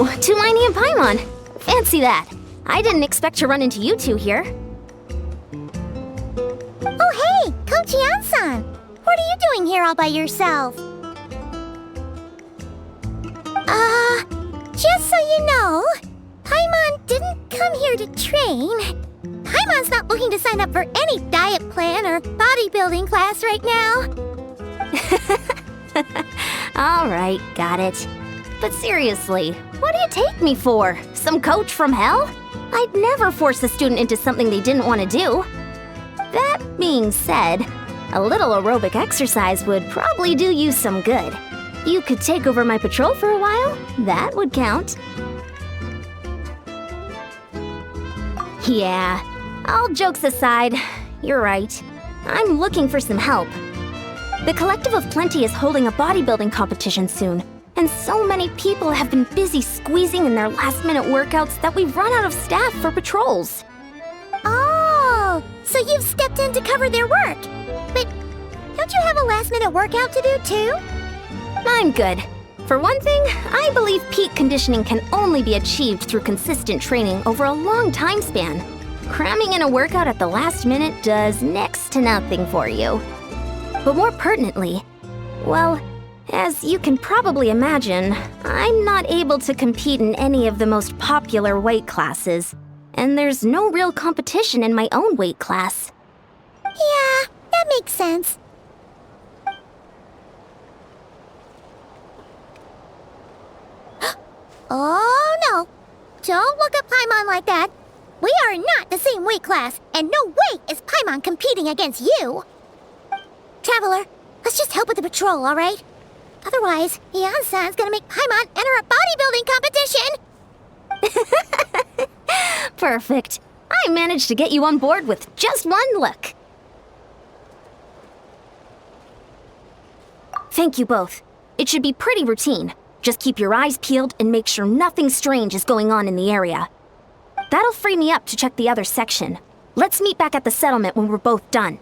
Oh, Tulini and Paimon. Fancy that. I didn't expect to run into you two here. Oh, hey, Coach Yan-san. What are you doing here all by yourself? Just so you know, Paimon didn't come here to train. Paimon's not looking to sign up for any diet plan or bodybuilding class right now. All right, got it. But seriously, what do you take me for? Some coach from hell? I'd never force a student into something they didn't want to do. That being said, a little aerobic exercise would probably do you some good. You could take over my patrol for a while. That would count. Yeah, all jokes aside, you're right. I'm looking for some help. The Collective of Plenty is holding a bodybuilding competition soon, and so many people have been busy squeezing in their last-minute workouts that we've run out of staff for patrols. Oh, so you've stepped in to cover their work. But don't you have a last-minute workout to do too? I'm good. For one thing, I believe peak conditioning can only be achieved through consistent training over a long time span. Cramming in a workout at the last minute does next to nothing for you. But more pertinently, well, as you can probably imagine, I'm not able to compete in any of the most popular weight classes, and there's no real competition in my own weight class. Yeah, that makes sense. Oh no! Don't look at Paimon like that. We are not the same weight class, and no way is Paimon competing against you. Traveler, let's just help with the patrol, all right? Otherwise, Yan-san's gonna make Paimon enter a bodybuilding competition. Perfect. I managed to get you on board with just one look. Thank you both. It should be pretty routine. Just keep your eyes peeled and make sure nothing strange is going on in the area. That'll free me up to check the other section. Let's meet back at the settlement when we're both done.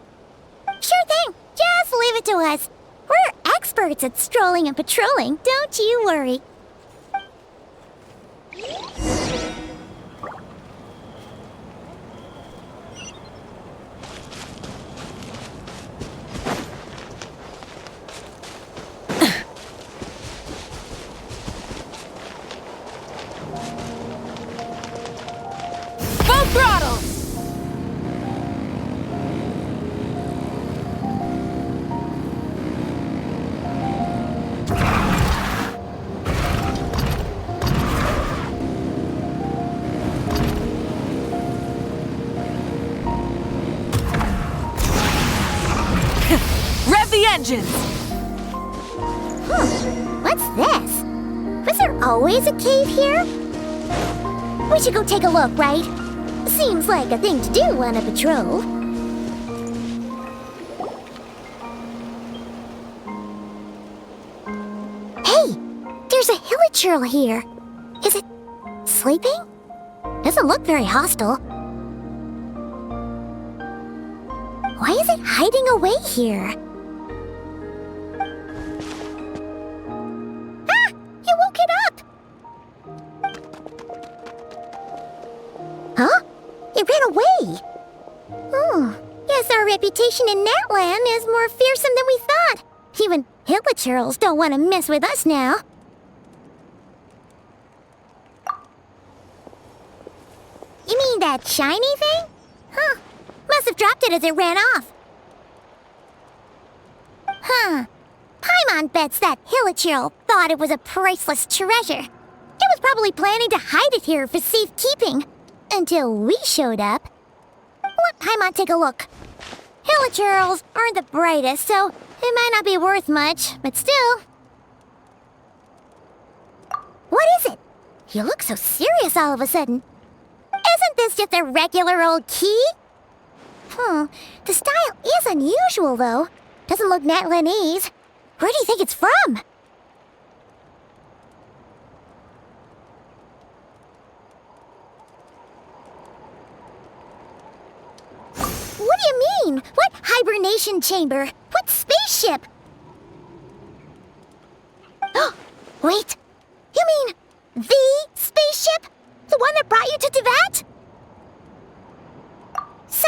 Sure thing. Just leave it to us. We're experts at strolling and patrolling, don't you worry. Full throttle! Rev the engines! What's this? Was there always a cave here? We should go take a look, right? Seems like a thing to do on a patrol. Hey! There's a hilichurl here. Is it sleeping? Doesn't look very hostile. Why is it hiding away here? Ah! You woke it up! Huh? It ran away! Oh, guess our reputation in that land is more fearsome than we thought. Even hilichurls don't want to mess with us now. You mean that shiny thing? Huh. Must have dropped it as it ran off. Huh. Paimon bets that hilichurl thought it was a priceless treasure. It was probably planning to hide it here for safekeeping. Until we showed up. Let Paimon take a look. Hilichurls aren't the brightest, so it might not be worth much, but still. What is it? You look so serious all of a sudden. Isn't this just a regular old key? The style is unusual, though. Doesn't look Natlanese. Where do you think it's from? What do you mean? What hibernation chamber? What spaceship? Oh, wait. You mean the that brought you to Tibet? So,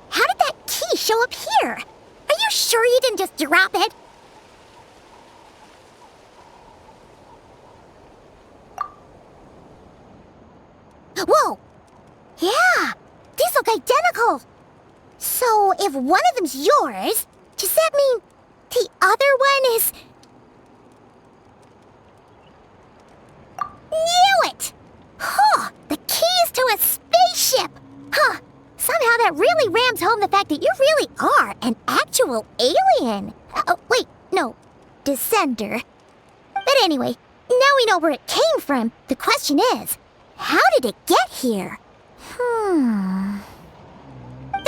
how did that key show up here? Are you sure you didn't just drop it? Whoa! Yeah, these look identical. So, if one of them's yours, does that mean the other one is... Knew it! Huh, the keys to a spaceship! Huh, somehow that really rams home the fact that you really are an actual alien. Oh, wait, no, descender. But anyway, now we know where it came from. The question is, how did it get here? The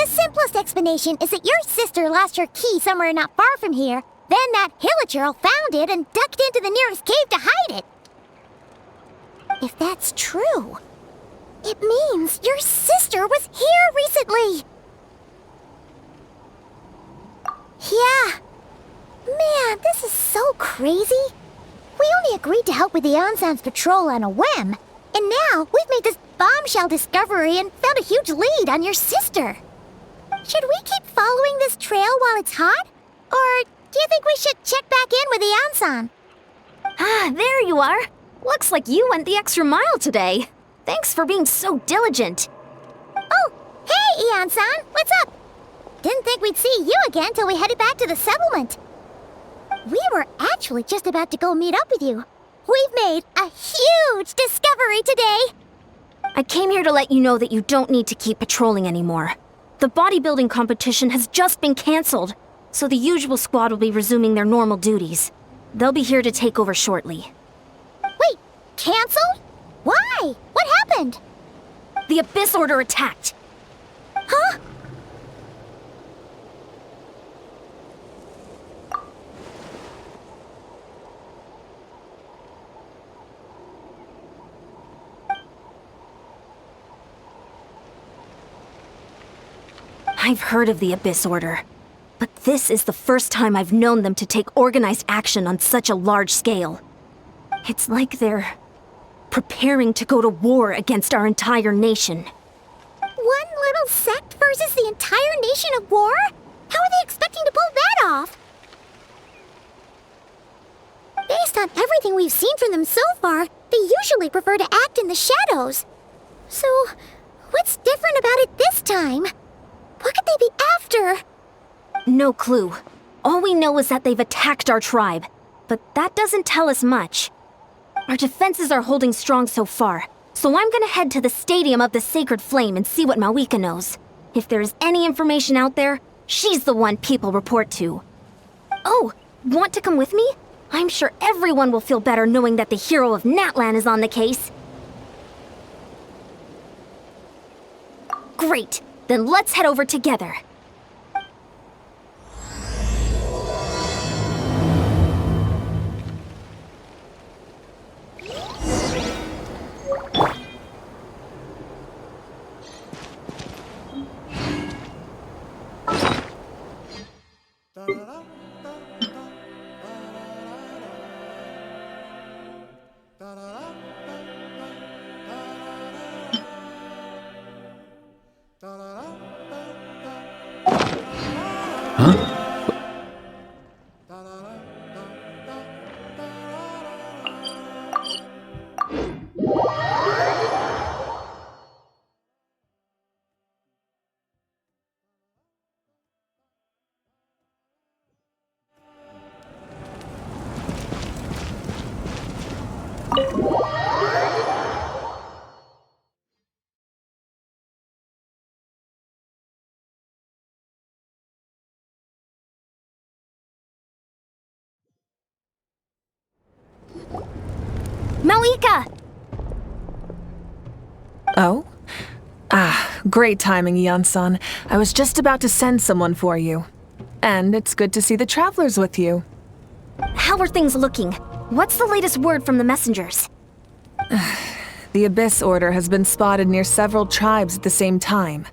simplest explanation is that your sister lost her key somewhere not far from here. Then that hilichurl found it and ducked into the nearest cave to hide it. If that's true, it means your sister was here recently. Yeah. Man, this is so crazy. We only agreed to help with the Ansan's patrol on a whim. And now we've made this bombshell discovery and found a huge lead on your sister. Should we keep following this trail while it's hot? Or do you think we should check back in with the Ansan? Ah, there you are. Looks like you went the extra mile today. Thanks for being so diligent. Oh, hey, Ian-san, what's up? Didn't think we'd see you again till we headed back to the settlement. We were actually just about to go meet up with you. We've made a huge discovery today. I came here to let you know that you don't need to keep patrolling anymore. The bodybuilding competition has just been canceled, so the usual squad will be resuming their normal duties. They'll be here to take over shortly. Wait, canceled? Why? What happened? The Abyss Order attacked. Huh? I've heard of the Abyss Order, but this is the first time I've known them to take organized action on such a large scale. It's like they're preparing to go to war against our entire nation. One little sect versus the entire nation at war? How are they expecting to pull that off? Based on everything we've seen from them so far, they usually prefer to act in the shadows. So, what's different about it this time? What could they be after? No clue. All we know is that they've attacked our tribe, but that doesn't tell us much. Our defenses are holding strong so far, so I'm gonna head to the Stadium of the Sacred Flame and see what Malika knows. If there's any information out there, she's the one people report to. Oh, want to come with me? I'm sure everyone will feel better knowing that the hero of Natlan is on the case. Great, then let's head over together. Malika! Oh? Ah, great timing, Ian-san. I was just about to send someone for you. And it's good to see the travelers with you. How are things looking? What's the latest word from the messengers? The Abyss Order has been spotted near several tribes at the same time.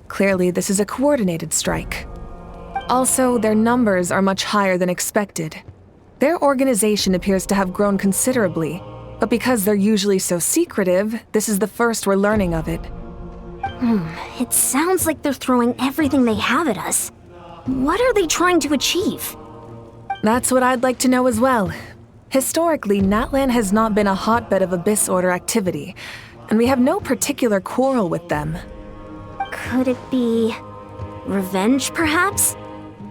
Clearly, this is a coordinated strike. Also, their numbers are much higher than expected. Their organization appears to have grown considerably, But because they're usually so secretive, this is the first we're learning of it. It sounds like they're throwing everything they have at us. What are they trying to achieve? That's what I'd like to know as well. Historically, Natlan has not been a hotbed of Abyss Order activity, and we have no particular quarrel with them. Could it be revenge, perhaps?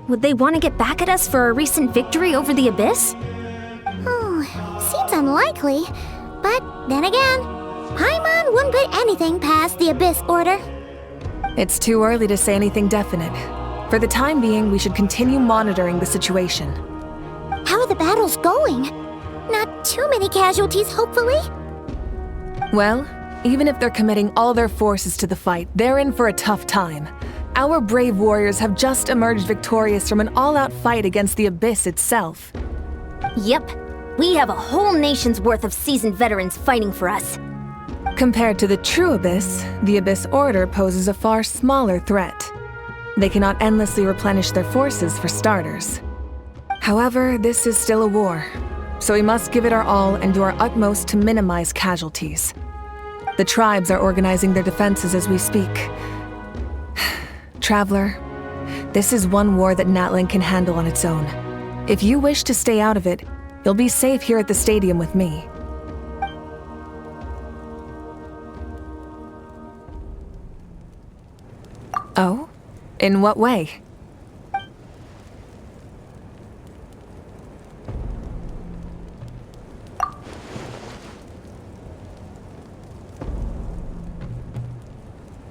Would they want to get back at us for a recent victory over the Abyss? Seems unlikely. But then again, Paimon wouldn't put anything past the Abyss Order. It's too early to say anything definite. For the time being, we should continue monitoring the situation. How are the battles going? Not too many casualties, hopefully? Well, even if they're committing all their forces to the fight, they're in for a tough time. Our brave warriors have just emerged victorious from an all-out fight against the Abyss itself. Yep. We have a whole nation's worth of seasoned veterans fighting for us. Compared to the true Abyss, the Abyss Order poses a far smaller threat. They cannot endlessly replenish their forces, for starters. However, this is still a war, so we must give it our all and do our utmost to minimize casualties. The tribes are organizing their defenses as we speak. Traveler, this is one war that Natlan can handle on its own. If you wish to stay out of it, you'll be safe here at the stadium with me. Oh? In what way?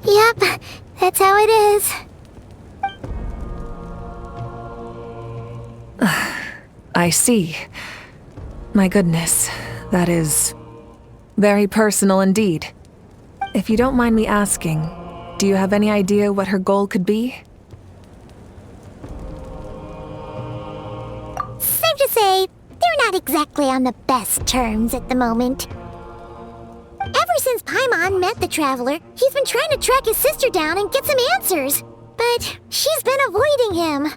Yep, that's how it is. I see. My goodness, that is very personal indeed. If you don't mind me asking, do you have any idea what her goal could be? Safe to say, they're not exactly on the best terms at the moment. Ever since Paimon met the Traveler, he's been trying to track his sister down and get some answers. But she's been avoiding him.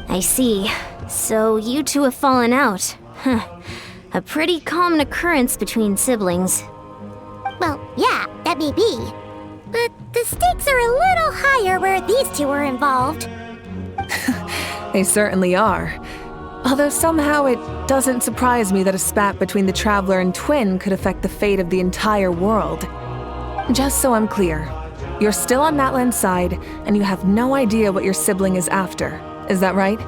I see. So you two have fallen out. Huh. A pretty common occurrence between siblings. Well, yeah, that may be. But the stakes are a little higher where these two are involved. They certainly are. Although somehow it doesn't surprise me that a spat between the Traveler and Twin could affect the fate of the entire world. Just so I'm clear, you're still on Natlan's side, and you have no idea what your sibling is after. Is that right?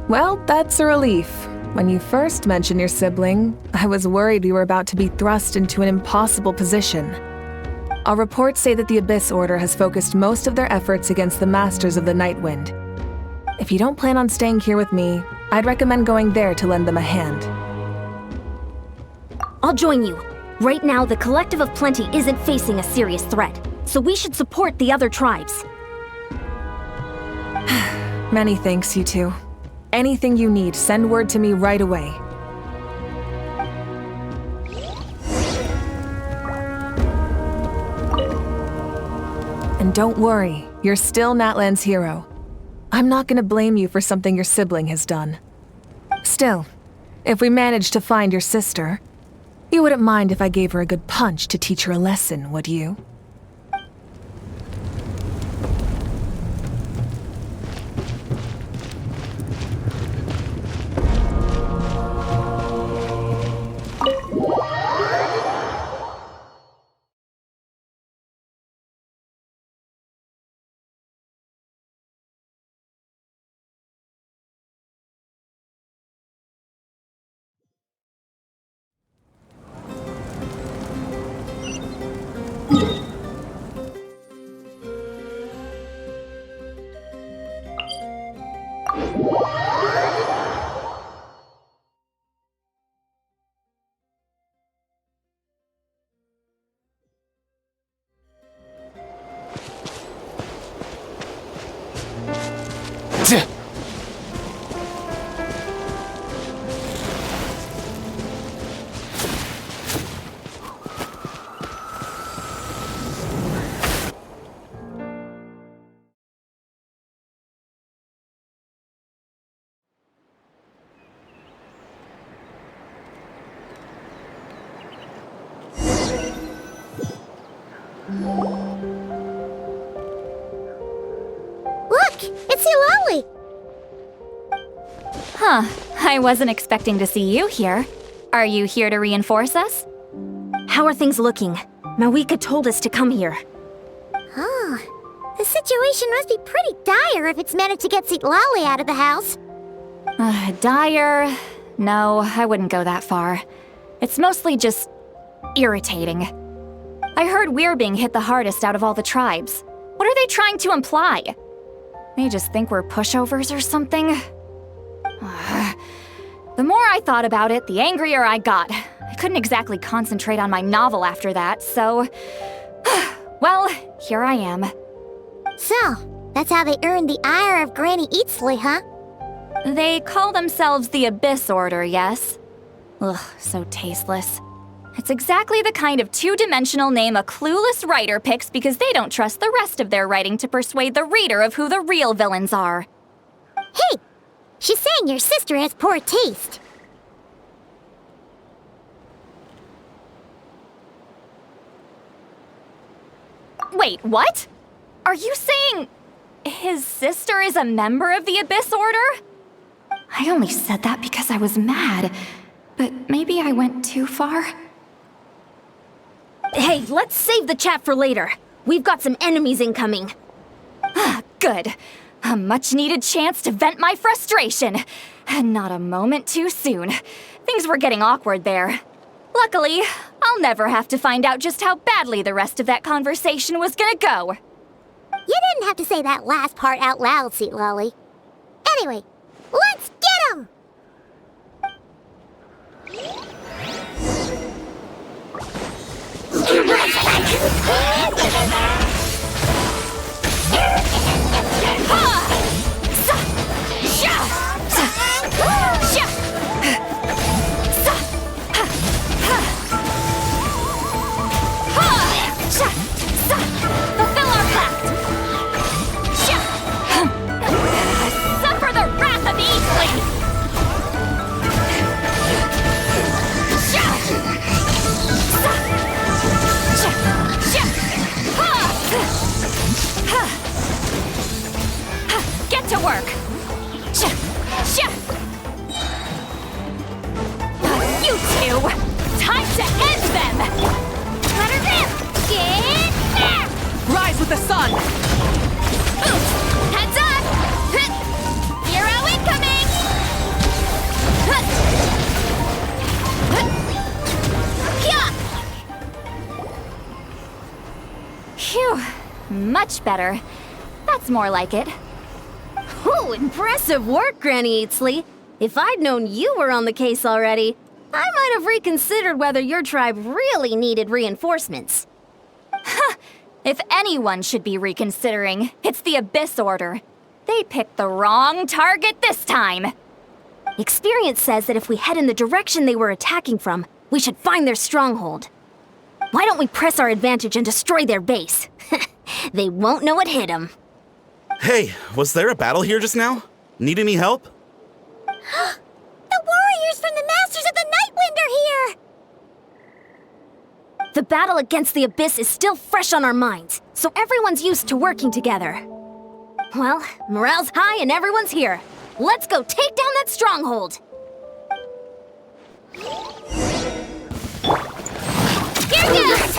Well, that's a relief. When you first mentioned your sibling, I was worried we were about to be thrust into an impossible position. Our reports say that the Abyss Order has focused most of their efforts against the Masters of the Nightwind. If you don't plan on staying here with me, I'd recommend going there to lend them a hand. I'll join you. Right now, the Collective of Plenty isn't facing a serious threat, so we should support the other tribes. Many thanks, you two. Anything you need, send word to me right away. And don't worry, you're still Natlan's hero. I'm not gonna blame you for something your sibling has done. Still, if we manage to find your sister, you wouldn't mind if I gave her a good punch to teach her a lesson, would you? Look! It's Eulalie! Huh. I wasn't expecting to see you here. Are you here to reinforce us? How are things looking? Mawika told us to come here. Oh, the situation must be pretty dire if it's managed to get Eulalie out of the house. Dire? No, I wouldn't go that far. It's mostly just irritating. I heard we're being hit the hardest out of all the tribes. What are they trying to imply? They just think we're pushovers or something? The more I thought about it, the angrier I got. I couldn't exactly concentrate on my novel after that, so... well, here I am. So, that's how they earned the ire of Granny Eatsley, huh? They call themselves the Abyss Order, yes? Ugh, so tasteless. It's exactly the kind of two-dimensional name a clueless writer picks because they don't trust the rest of their writing to persuade the reader of who the real villains are. Hey! She's saying your sister has poor taste. Wait, what? Are you saying his sister is a member of the Abyss Order? I only said that because I was mad, but maybe I went too far. Hey, let's save the chat for later. We've got some enemies incoming. Good. A much-needed chance to vent my frustration. Not a moment too soon. Things were getting awkward there. Luckily, I'll never have to find out just how badly the rest of that conversation was gonna go. You didn't have to say that last part out loud, Eulalie. Anyway, let's get 'em! Fulfill our pact! Suffer the wrath of Eastling! Get to work! You two! Time to end them! Let her rip! Get there! Rise with the sun! Oops! Heads up! Hero incoming! Phew! Much better. That's more like it. Ooh, impressive work, Granny Eatsley. If I'd known you were on the case already, I might have reconsidered whether your tribe really needed reinforcements. If anyone should be reconsidering, it's the Abyss Order. They picked the wrong target this time. Experience says that if we head in the direction they were attacking from, we should find their stronghold. Why don't we press our advantage and destroy their base? They won't know what hit them. Hey, was there a battle here just now? Need any help? The warriors from the Masters of the Nightwind are here! The battle against the Abyss is still fresh on our minds, so everyone's used to working together. Well, morale's high and everyone's here. Let's go take down that stronghold! Here goes!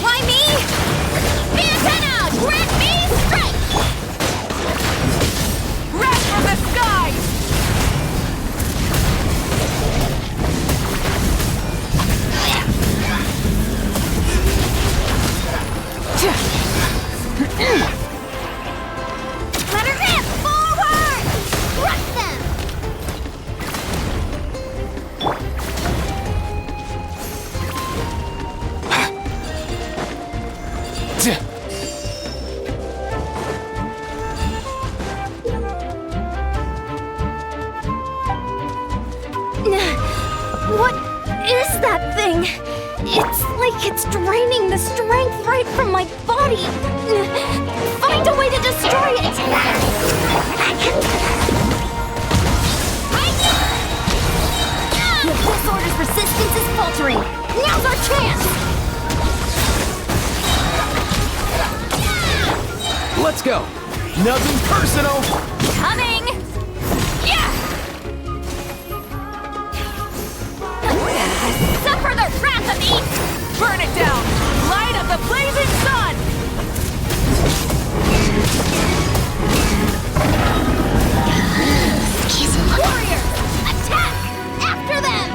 Why me? Antenna! Grant me strength! Wrath from the skies! Let her rip! Forward! Crush them! What is that thing? It's like it's draining the strength right from my body. Find a way to destroy it! This order's resistance is faltering. Now's our chance! Let's go. Nothing personal. Coming! Yeah! Suffer the wrath of East! Burn it down! Light of the blazing sun! Warriors! Attack! After them!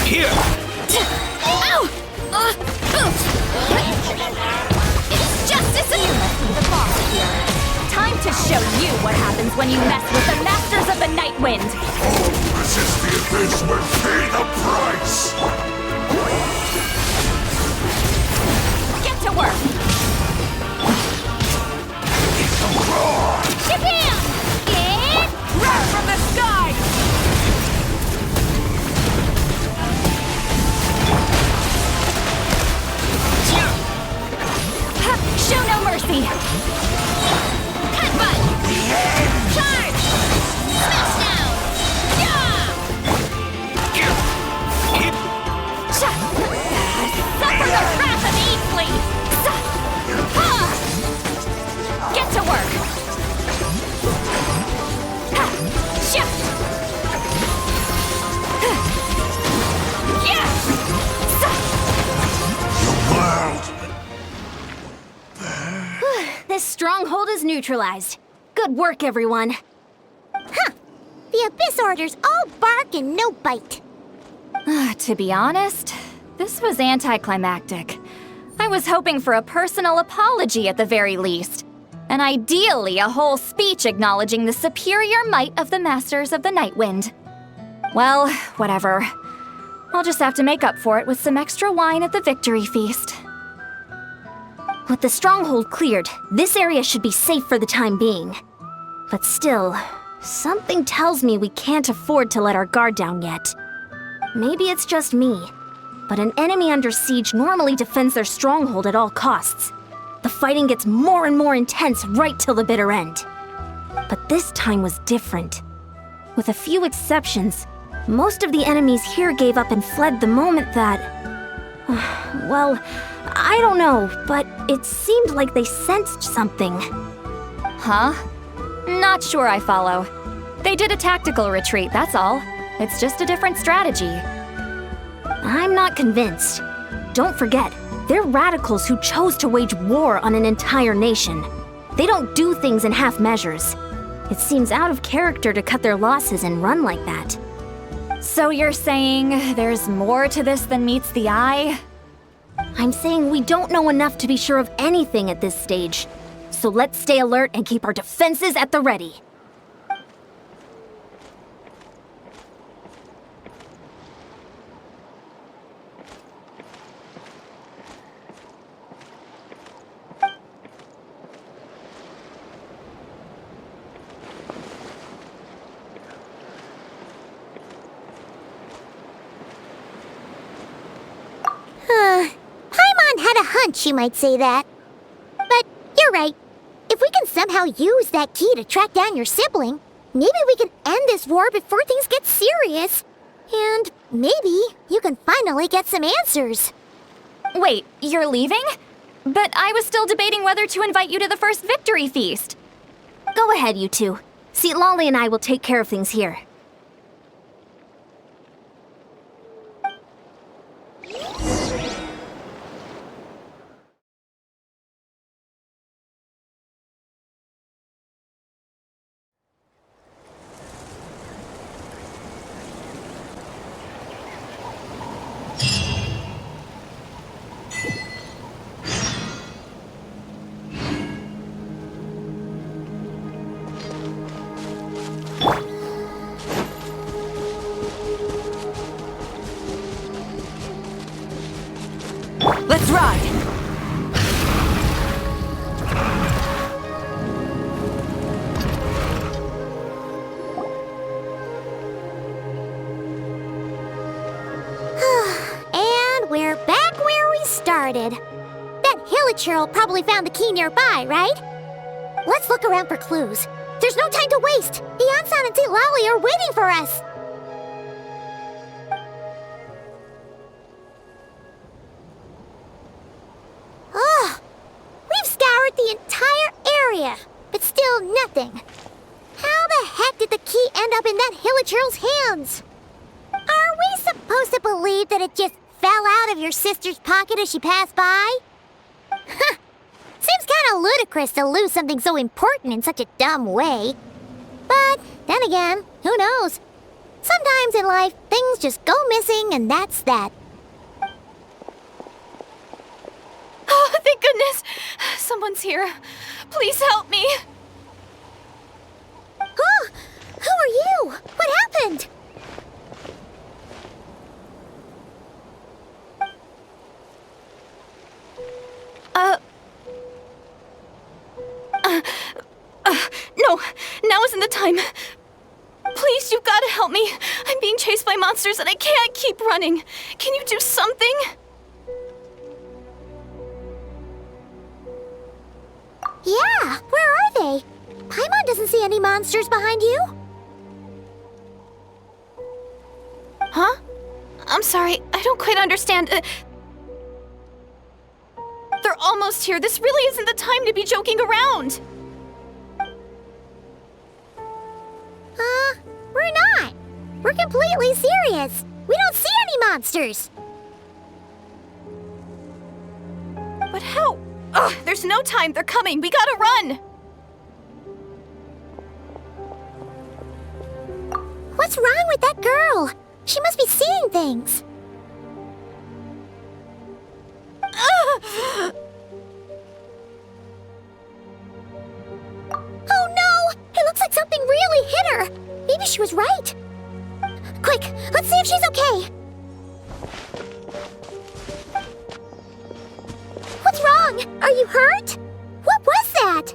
Here. Ow! It's justice and the boss here. Time to show you what happens when you mess with the masters of the Night Wind. Resist the abyss will pay the price! Get to work! Shabam! Roar from the sky! Show no mercy! Headbutt! Charge! Smash down! Yeah! Suffer the wrath of Eastly! Get to work! Shift! Yeah! This stronghold is neutralized. Good work, everyone. Huh. The Abyss Order's all bark and no bite. To be honest, this was anticlimactic. I was hoping for a personal apology at the very least. And ideally, a whole speech acknowledging the superior might of the Masters of the Night Wind. Well, whatever. I'll just have to make up for it with some extra wine at the victory feast. With the stronghold cleared, this area should be safe for the time being. But still, something tells me we can't afford to let our guard down yet. Maybe it's just me, but an enemy under siege normally defends their stronghold at all costs. The fighting gets more and more intense right till the bitter end. But this time was different. With a few exceptions, most of the enemies here gave up and fled the moment that... well, I don't know, but it seemed like they sensed something. Huh? Not sure I follow. They did a tactical retreat, that's all. It's just a different strategy. I'm not convinced. Don't forget, they're radicals who chose to wage war on an entire nation. They don't do things in half measures. It seems out of character to cut their losses and run like that. So you're saying there's more to this than meets the eye? I'm saying we don't know enough to be sure of anything at this stage. So let's stay alert and keep our defenses at the ready. Paimon had a hunch you might say that. But you're right. If we can somehow use that key to track down your sibling, maybe we can end this war before things get serious. And maybe you can finally get some answers. Wait, you're leaving? But I was still debating whether to invite you to the first victory feast. Go ahead, you two. See, Lolly and I will take care of things here. started. That Hilichurl probably found the key nearby, right? Let's look around for clues. There's no time to waste. The Ansan and St. Lally are waiting for us. Ugh. We've scoured the entire area, but still nothing. How the heck did the key end up in that Hilichurl's hands? Are we supposed to believe that it just fell out of your sister's pocket as she passed by? Seems kinda ludicrous to lose something so important in such a dumb way. But then again, who knows? Sometimes in life, things just go missing and that's that. Oh, thank goodness! Someone's here. Please help me! Huh? Who are you? What happened? No, now isn't the time. Please, you've got to help me. I'm being chased by monsters and I can't keep running. Can you do something? Yeah, where are they? Paimon doesn't see any monsters behind you. Huh? I'm sorry, I don't quite understand. They're almost here. This really isn't the time to be joking around. We're not. We're completely serious. We don't see any monsters. But how? Ugh, there's no time. They're coming. We gotta run. What's wrong with that girl? She must be seeing things. Oh no! It looks like something really hit her. Maybe she was right. Quick, let's see if she's okay. What's wrong? Are you hurt? What was that?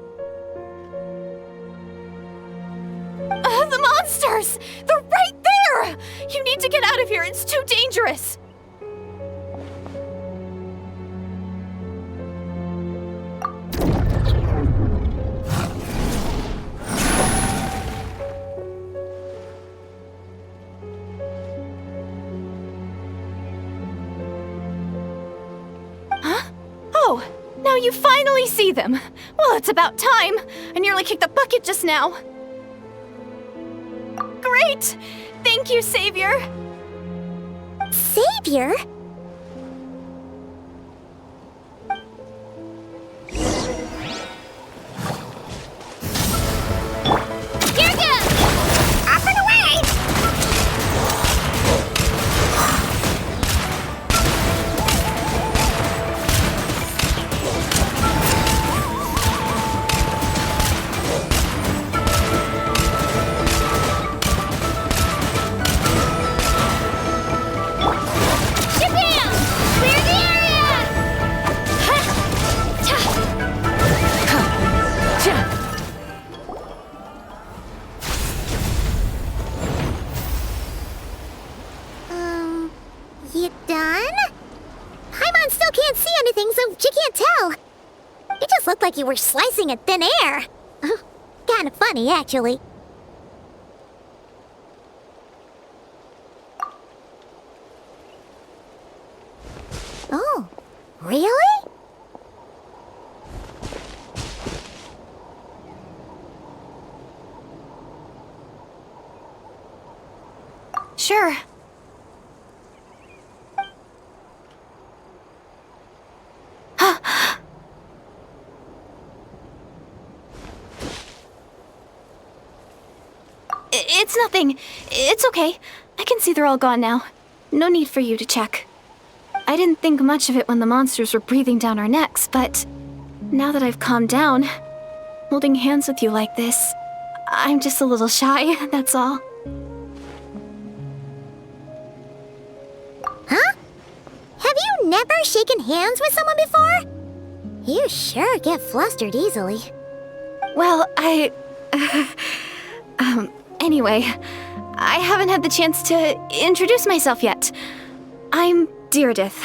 The monsters! They're right there! You need to get out of here. It's too dangerous. Oh, now you finally see them. Well, it's about time. I nearly kicked the bucket just now. Great! Thank you, Savior. Savior? Up and away! You done? Paimon still can't see anything, so she can't tell. It just looked like you were slicing at thin air. Kinda funny, actually. Oh, really? Sure. It's nothing. It's okay. I can see they're all gone now. No need for you to check. I didn't think much of it when the monsters were breathing down our necks, but now that I've calmed down, holding hands with you like this, I'm just a little shy, that's all. Huh? Have you never shaken hands with someone before? You sure get flustered easily. Well, anyway, I haven't had the chance to introduce myself yet. I'm Deirdith.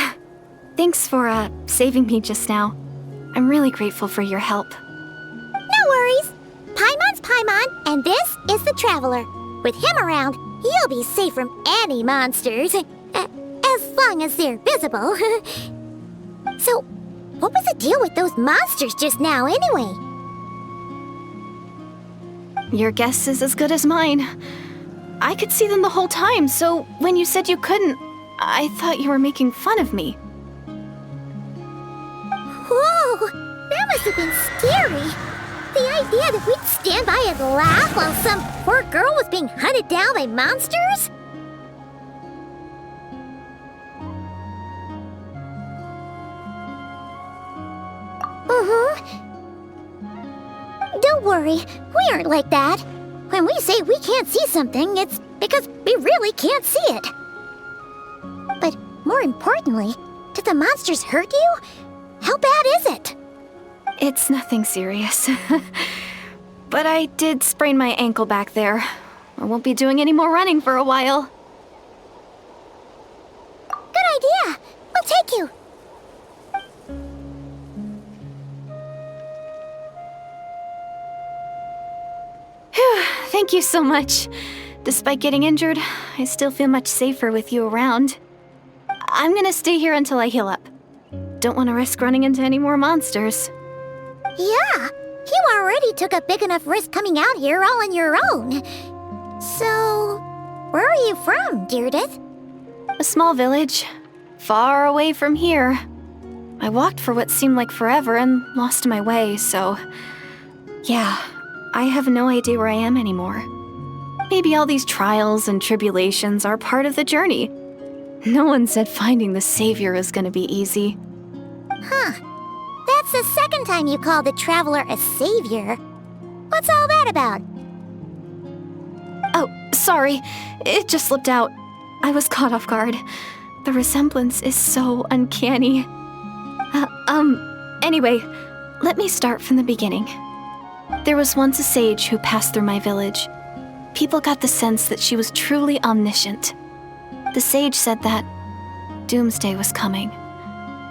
Thanks for, saving me just now. I'm really grateful for your help. No worries. Paimon's Paimon, and this is the Traveler. With him around, you'll be safe from any monsters. As long as they're visible. So, what was the deal with those monsters just now, anyway? Your guess is as good as mine. I could see them the whole time, so when you said you couldn't, I thought you were making fun of me. Whoa! That must have been scary. The idea that we'd stand by and laugh while some poor girl was being hunted down by monsters? Don't worry, we aren't like that. When we say we can't see something, it's because we really can't see it. But more importantly, did the monsters hurt you? How bad is it? It's nothing serious. But I did sprain my ankle back there. I won't be doing any more running for a while. Good idea. We'll take you. Thank you so much. Despite getting injured, I still feel much safer with you around. I'm gonna stay here until I heal up. Don't want to risk running into any more monsters. Yeah, you already took a big enough risk coming out here all on your own. So, where are you from, Deirdith? A small village, far away from here. I walked for what seemed like forever and lost my way, so... yeah, I have no idea where I am anymore. Maybe all these trials and tribulations are part of the journey. No one said finding the Savior is gonna be easy. Huh. That's the second time you called the Traveler a savior. What's all that about? Oh, sorry. It just slipped out. I was caught off guard. The resemblance is so uncanny. Anyway, let me start from the beginning. There was once a sage who passed through my village. People got the sense that she was truly omniscient. The sage said that doomsday was coming.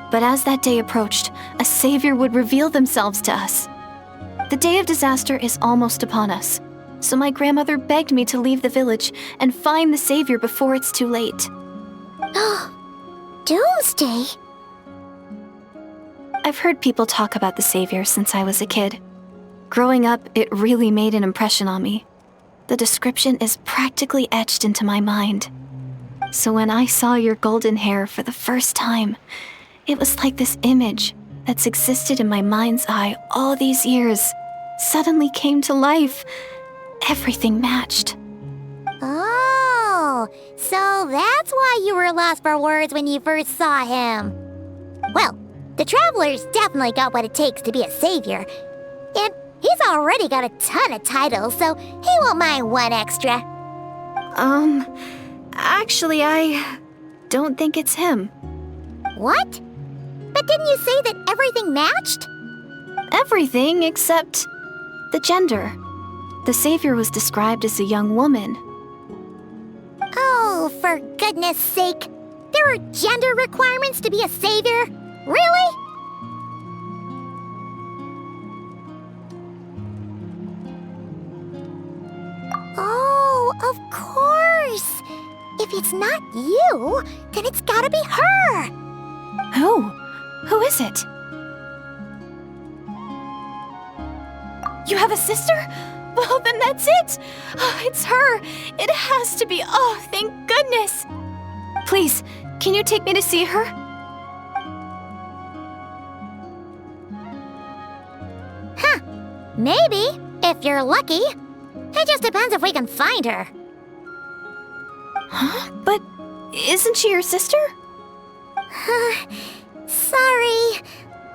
But as that day approached, a savior would reveal themselves to us. The day of disaster is almost upon us, so my grandmother begged me to leave the village and find the savior before it's too late. Doomsday? I've heard people talk about the savior since I was a kid. Growing up, it really made an impression on me. The description is practically etched into my mind. So when I saw your golden hair for the first time, it was like this image that's existed in my mind's eye all these years suddenly came to life. Everything matched. Oh, so that's why you were lost for words when you first saw him. Well, the Traveler's definitely got what it takes to be a savior. And he's already got a ton of titles, so he won't mind one extra. Actually, I don't think it's him. What? But didn't you say that everything matched? Everything except the gender. The savior was described as a young woman. Oh, for goodness sake. There are gender requirements to be a savior? Really? Oh, of course. If it's not you, then it's gotta be her. Who? Who is it? You have a sister? Well, then that's it! Oh, it's her! It has to be! Oh, thank goodness! Please, can you take me to see her? Huh. Maybe, if you're lucky. It just depends if we can find her. Huh? But isn't she your sister? Sorry.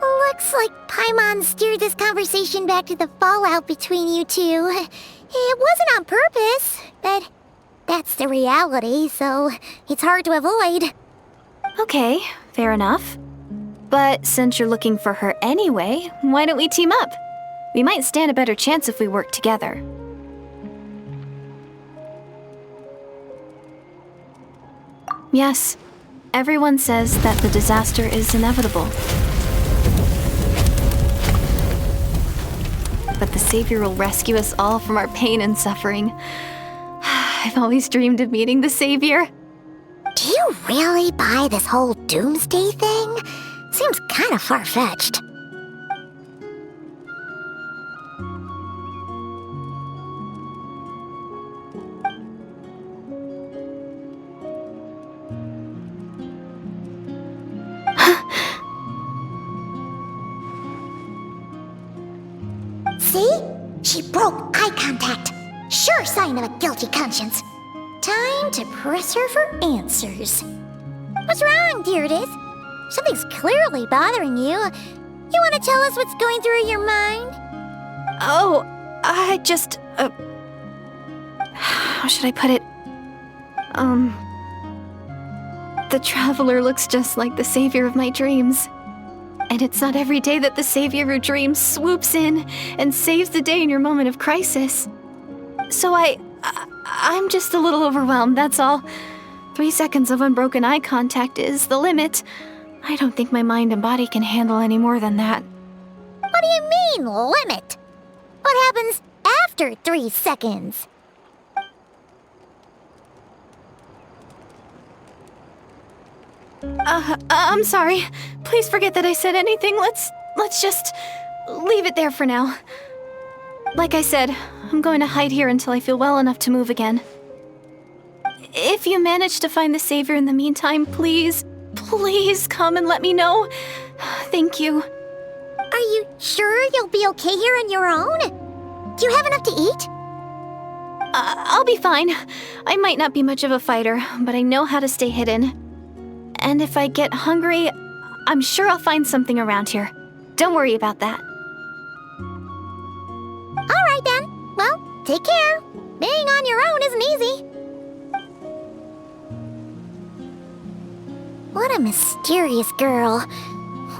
Looks like Paimon steered this conversation back to the fallout between you two. It wasn't on purpose, but that's the reality, so it's hard to avoid. Okay, fair enough. But since you're looking for her anyway, why don't we team up? We might stand a better chance if we work together. Yes, Everyone says that the disaster is inevitable. But the Savior will rescue us all from our pain and suffering. I've always dreamed of meeting the Savior. Do you really buy this whole doomsday thing? Seems kind of far-fetched. See? She broke eye contact. Sure sign of a guilty conscience. Time to press her for answers. What's wrong, Deirdre? Something's clearly bothering you. You want to tell us what's going through your mind? Oh, I just, how should I put it? The Traveler looks just like the Savior of my dreams. And it's not every day that the Savior of your dreams swoops in and saves the day in your moment of crisis. So I'm just a little overwhelmed, that's all. 3 seconds of unbroken eye contact is the limit. I don't think my mind and body can handle any more than that. What do you mean, limit? What happens after 3 seconds? I'm sorry. Please forget that I said anything. Let's just leave it there for now. Like I said, I'm going to hide here until I feel well enough to move again. If you manage to find the Savior in the meantime, please come and let me know. Thank you. Are you sure you'll be okay here on your own? Do you have enough to eat? I'll be fine. I might not be much of a fighter, but I know how to stay hidden. And if I get hungry, I'm sure I'll find something around here. Don't worry about that. All right then. Well, take care. Being on your own isn't easy. What a mysterious girl.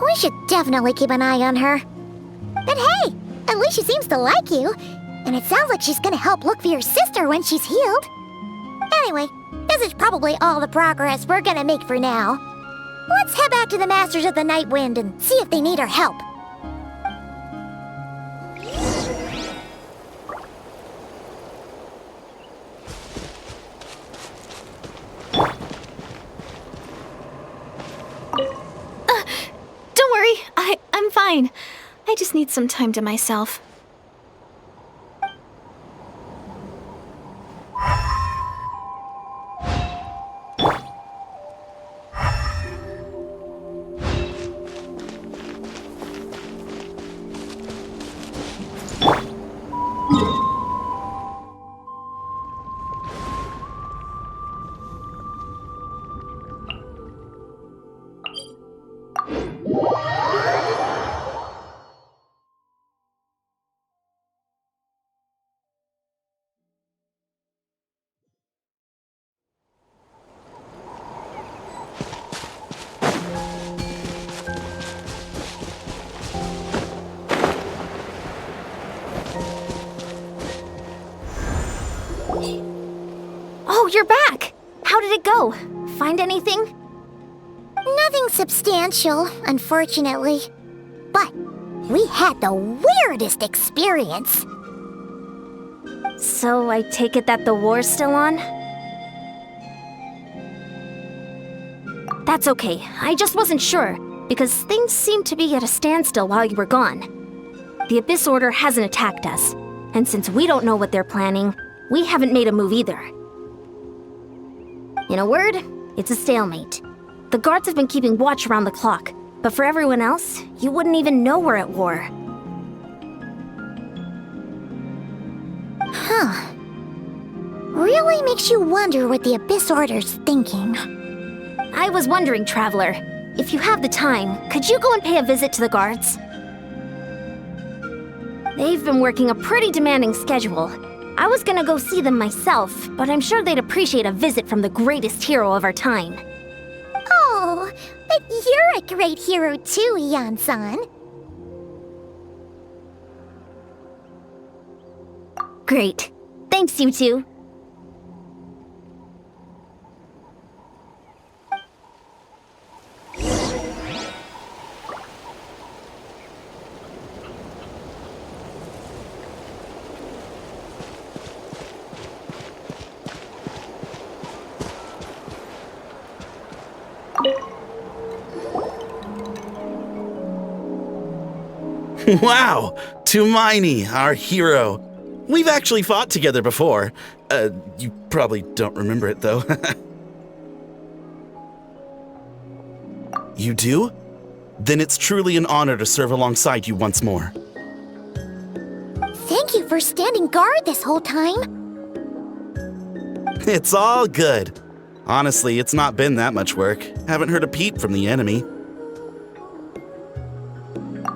We should definitely keep an eye on her. But hey, at least she seems to like you. And it sounds like she's gonna help look for your sister when she's healed. Anyway, this is probably all the progress we're gonna make for now. Let's head back to the Masters of the Night Wind and see if they need our help. Don't worry, I'm fine. I just need some time to myself. Oh, you're back! How did it go? Find anything? Nothing substantial, unfortunately. But we had the weirdest experience. So I take it that the war's still on? That's okay. I just wasn't sure, because things seemed to be at a standstill while you were gone. The Abyss Order hasn't attacked us, and since we don't know what they're planning, we haven't made a move either. In a word, it's a stalemate. The guards have been keeping watch around the clock, but for everyone else, you wouldn't even know we're at war. Huh. Really makes you wonder what the Abyss Order's thinking. I was wondering, Traveler, if you have the time, could you go and pay a visit to the guards? They've been working a pretty demanding schedule. I was gonna go see them myself, but I'm sure they'd appreciate a visit from the greatest hero of our time. Oh, but you're a great hero too, Ian-san. Great. Thanks, you two. Wow! Tumaini, our hero. We've actually fought together before. You probably don't remember it, though. You do? Then it's truly an honor to serve alongside you once more. Thank you for standing guard this whole time. It's all good. Honestly, it's not been that much work. Haven't heard a peep from the enemy.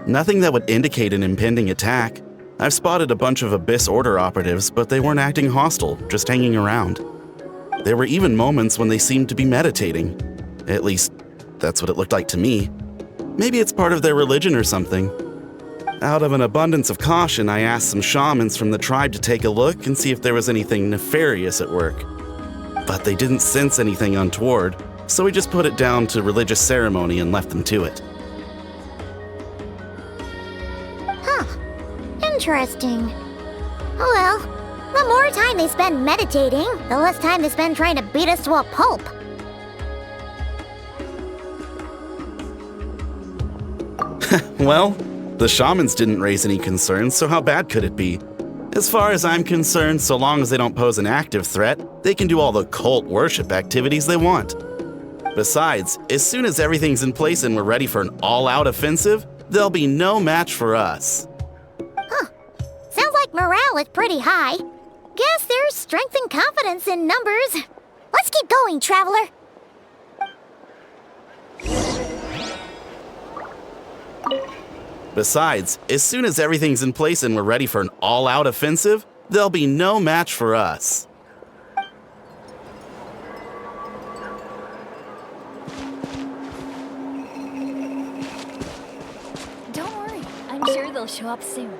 Nothing that would indicate an impending attack. I've spotted a bunch of Abyss Order operatives, but they weren't acting hostile, just hanging around. There were even moments when they seemed to be meditating. At least, that's what it looked like to me. Maybe it's part of their religion or something. Out of an abundance of caution, I asked some shamans from the tribe to take a look and see if there was anything nefarious at work. But they didn't sense anything untoward, so we just put it down to religious ceremony and left them to it. Interesting. Oh well, the more time they spend meditating, the less time they spend trying to beat us to a pulp. Well, the shamans didn't raise any concerns, so how bad could it be? As far as I'm concerned, so long as they don't pose an active threat, they can do all the cult worship activities they want. Besides, as soon as everything's in place and we're ready for an all-out offensive, there'll be no match for us. Sounds like morale is pretty high. Guess there's strength and confidence in numbers. Let's keep going, traveler. Besides, as soon as everything's in place and we're ready for an all-out offensive, there'll be no match for us. Don't worry, I'm sure they'll show up soon.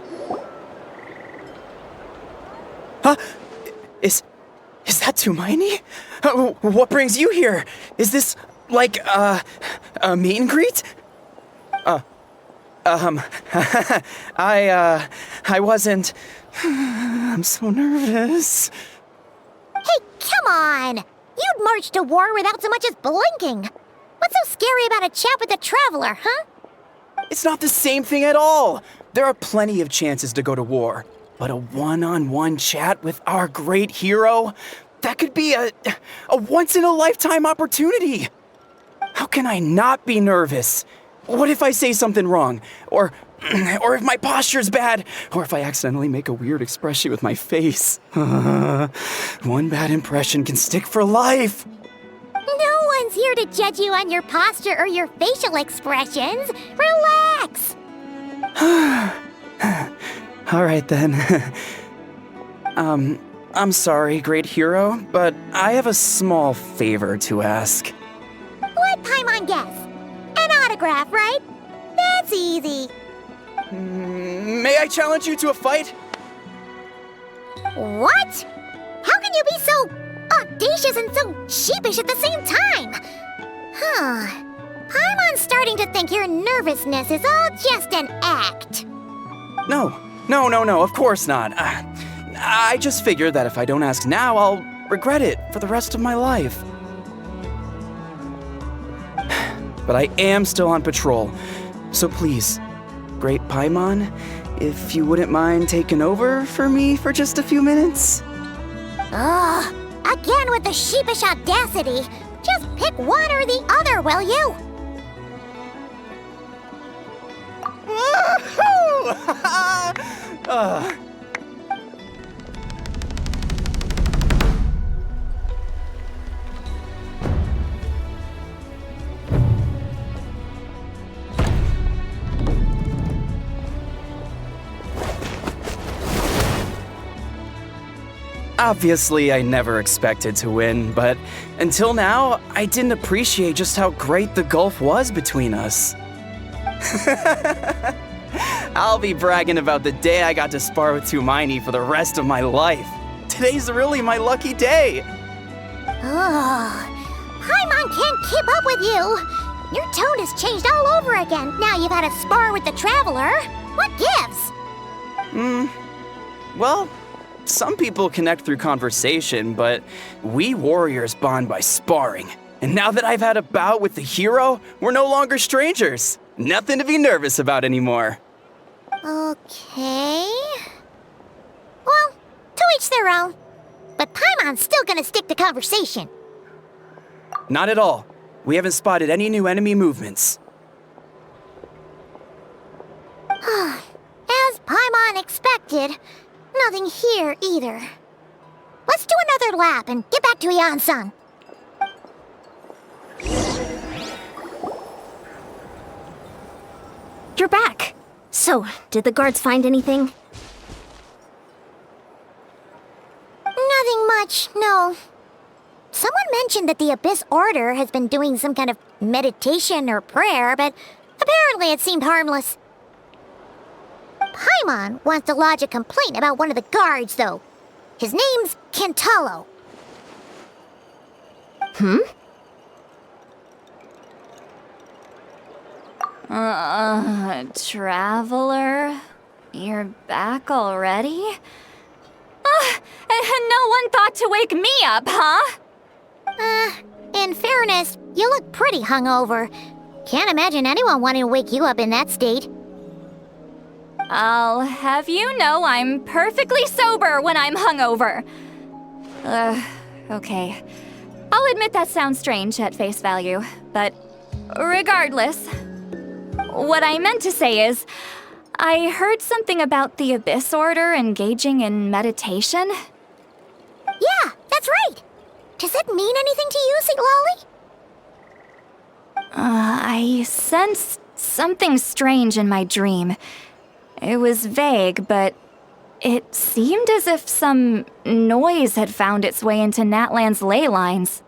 Huh? Is that Tumaini? What brings you here? Is this, like, a meet and greet? I wasn't... I'm so nervous. Hey, come on! You'd march to war without so much as blinking. What's so scary about a chat with a traveler, huh? It's not the same thing at all. There are plenty of chances to go to war. But a one-on-one chat with our great hero? That could be a once-in-a-lifetime opportunity. How can I not be nervous? What if I say something wrong? Or if my posture's bad? Or if I accidentally make a weird expression with my face? One bad impression can stick for life. No one's here to judge you on your posture or your facial expressions. Relax! All right, then. I'm sorry, great hero, but I have a small favor to ask. Let Paimon guess. An autograph, right? That's easy. May I challenge you to a fight? What? How can you be so audacious and so sheepish at the same time? Paimon's starting to think your nervousness is all just an act. No, of course not. I just figured that if I don't ask now, I'll regret it for the rest of my life. But I am still on patrol, so please, Great Paimon, if you wouldn't mind taking over for me for just a few minutes? Ugh, again with the sheepish audacity. Just pick one or the other, will you? Obviously, I never expected to win, but until now, I didn't appreciate just how great the gulf was between us. I'll be bragging about the day I got to spar with Tumaini for the rest of my life. Today's really my lucky day. Ugh, Paimon can't keep up with you. Your tone has changed all over again. Now you've had a spar with the Traveler. What gives? Well, some people connect through conversation, but we warriors bond by sparring. And now that I've had a bout with the hero, we're no longer strangers. Nothing to be nervous about anymore. Okay. Well, to each their own. But Paimon's still gonna stick to conversation. Not at all. We haven't spotted any new enemy movements. As Paimon expected, nothing here either. Let's do another lap and get back to Yan-san. You're back. So, did the guards find anything? Nothing much, no. Someone mentioned that the Abyss Order has been doing some kind of meditation or prayer, but apparently it seemed harmless. Paimon wants to lodge a complaint about one of the guards, though. His name's Kentalo. Traveler? You're back already? And no one thought to wake me up, huh? In fairness, you look pretty hungover. Can't imagine anyone wanting to wake you up in that state. I'll have you know I'm perfectly sober when I'm hungover. Okay. I'll admit that sounds strange at face value, but regardless, what I meant to say is, I heard something about the Abyss Order engaging in meditation. Yeah, that's right. Does that mean anything to you, Siglali? I sensed something strange in my dream. It was vague, but it seemed as if some noise had found its way into Natlan's ley lines.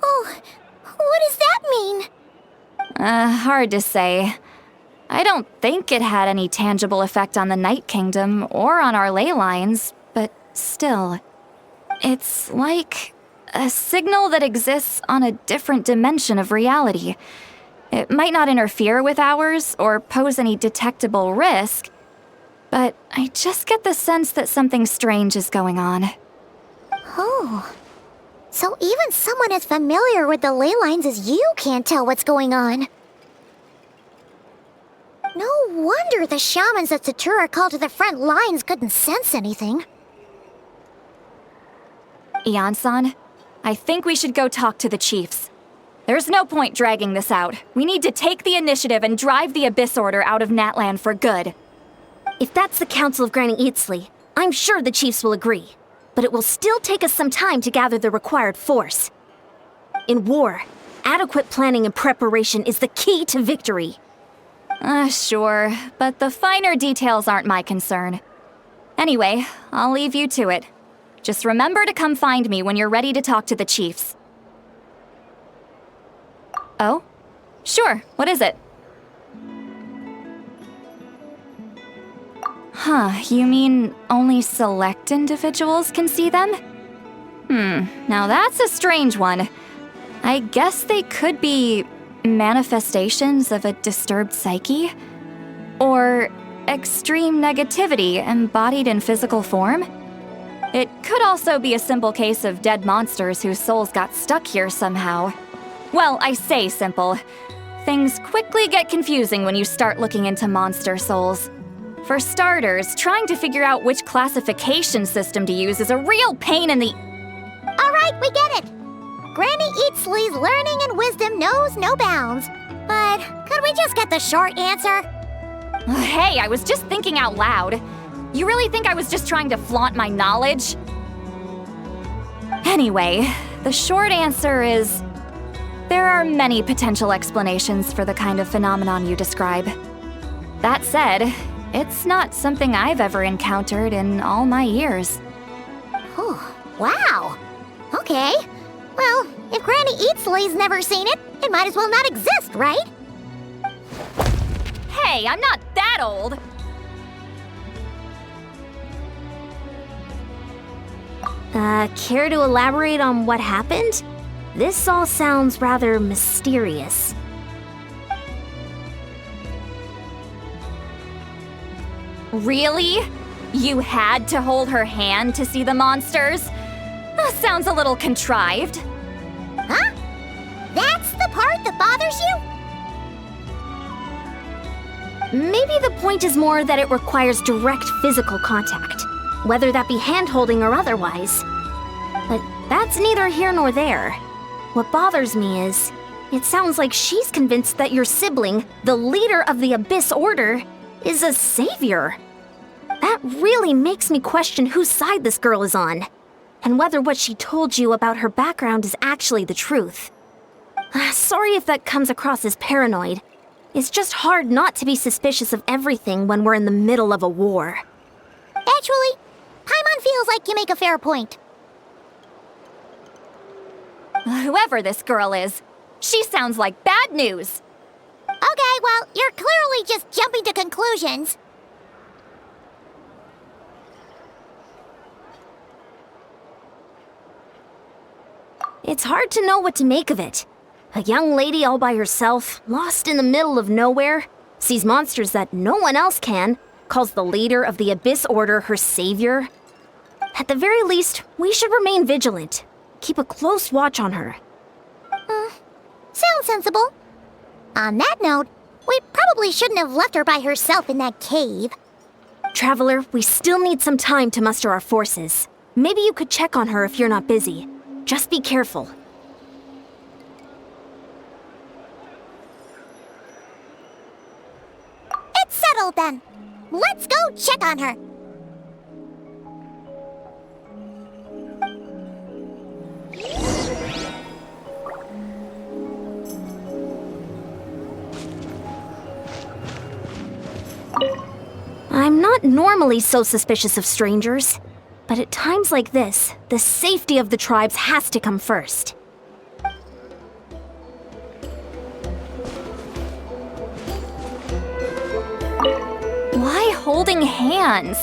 Oh, what does that mean? Hard to say. I don't think it had any tangible effect on the Night Kingdom or on our ley lines, but still. It's like a signal that exists on a different dimension of reality. It might not interfere with ours or pose any detectable risk, but I just get the sense that something strange is going on. Oh, so even someone as familiar with the ley lines as you can't tell what's going on. No wonder the shamans that Satura called to the front lines couldn't sense anything. Yan-san, I think we should go talk to the chiefs. There's no point dragging this out. We need to take the initiative and drive the Abyss Order out of Natlan for good. If that's the Council of Granny Eatsley, I'm sure the chiefs will agree. But it will still take us some time to gather the required force. In war, adequate planning and preparation is the key to victory. Sure, but the finer details aren't my concern. Anyway, I'll leave you to it. Just remember to come find me when you're ready to talk to the chiefs. Oh? Sure, what is it? Huh, you mean only select individuals can see them? Now that's a strange one. I guess they could be manifestations of a disturbed psyche? Or extreme negativity embodied in physical form? It could also be a simple case of dead monsters whose souls got stuck here somehow. Well, I say simple. Things quickly get confusing when you start looking into monster souls. For starters, trying to figure out which classification system to use is a real pain in the... All right, we get it. Granny Eatsley's learning and wisdom knows no bounds. But could we just get the short answer? Hey, I was just thinking out loud. You really think I was just trying to flaunt my knowledge? Anyway, the short answer is... there are many potential explanations for the kind of phenomenon you describe. That said, it's not something I've ever encountered in all my years. Oh, wow. Okay. Well, if Granny Eatsley's never seen it, it might as well not exist, right? Hey, I'm not that old! Care to elaborate on what happened? This all sounds rather mysterious. Really? You had to hold her hand to see the monsters? Sounds a little contrived. Huh? That's the part that bothers Maybe the point is more that it requires direct physical contact, whether that be hand-holding or otherwise. But that's neither here nor there. What bothers me is, it sounds like she's convinced that your sibling, the leader of the Abyss Order, is a savior. That really makes me question whose side this girl is on, and whether what she told you about her background is actually the truth. Sorry if that comes across as paranoid. It's just hard not to be suspicious of everything when we're in the middle of a war. Actually, Paimon feels like you make a fair point. Whoever this girl is, she sounds like bad news. Okay, well, you're clearly just jumping to conclusions. It's hard to know what to make of it. A young lady all by herself, lost in the middle of nowhere, sees monsters that no one else can, calls the leader of the Abyss Order her savior. At the very least, we should remain vigilant. Keep a close watch on her. Sounds sensible. On that note, we probably shouldn't have left her by herself in that cave. Traveler, we still need some time to muster our forces. Maybe you could check on her if you're not busy. Just be careful. It's settled then. Let's go check on her. I'm not normally so suspicious of strangers, but at times like this, the safety of the tribes has to come first. Why holding hands?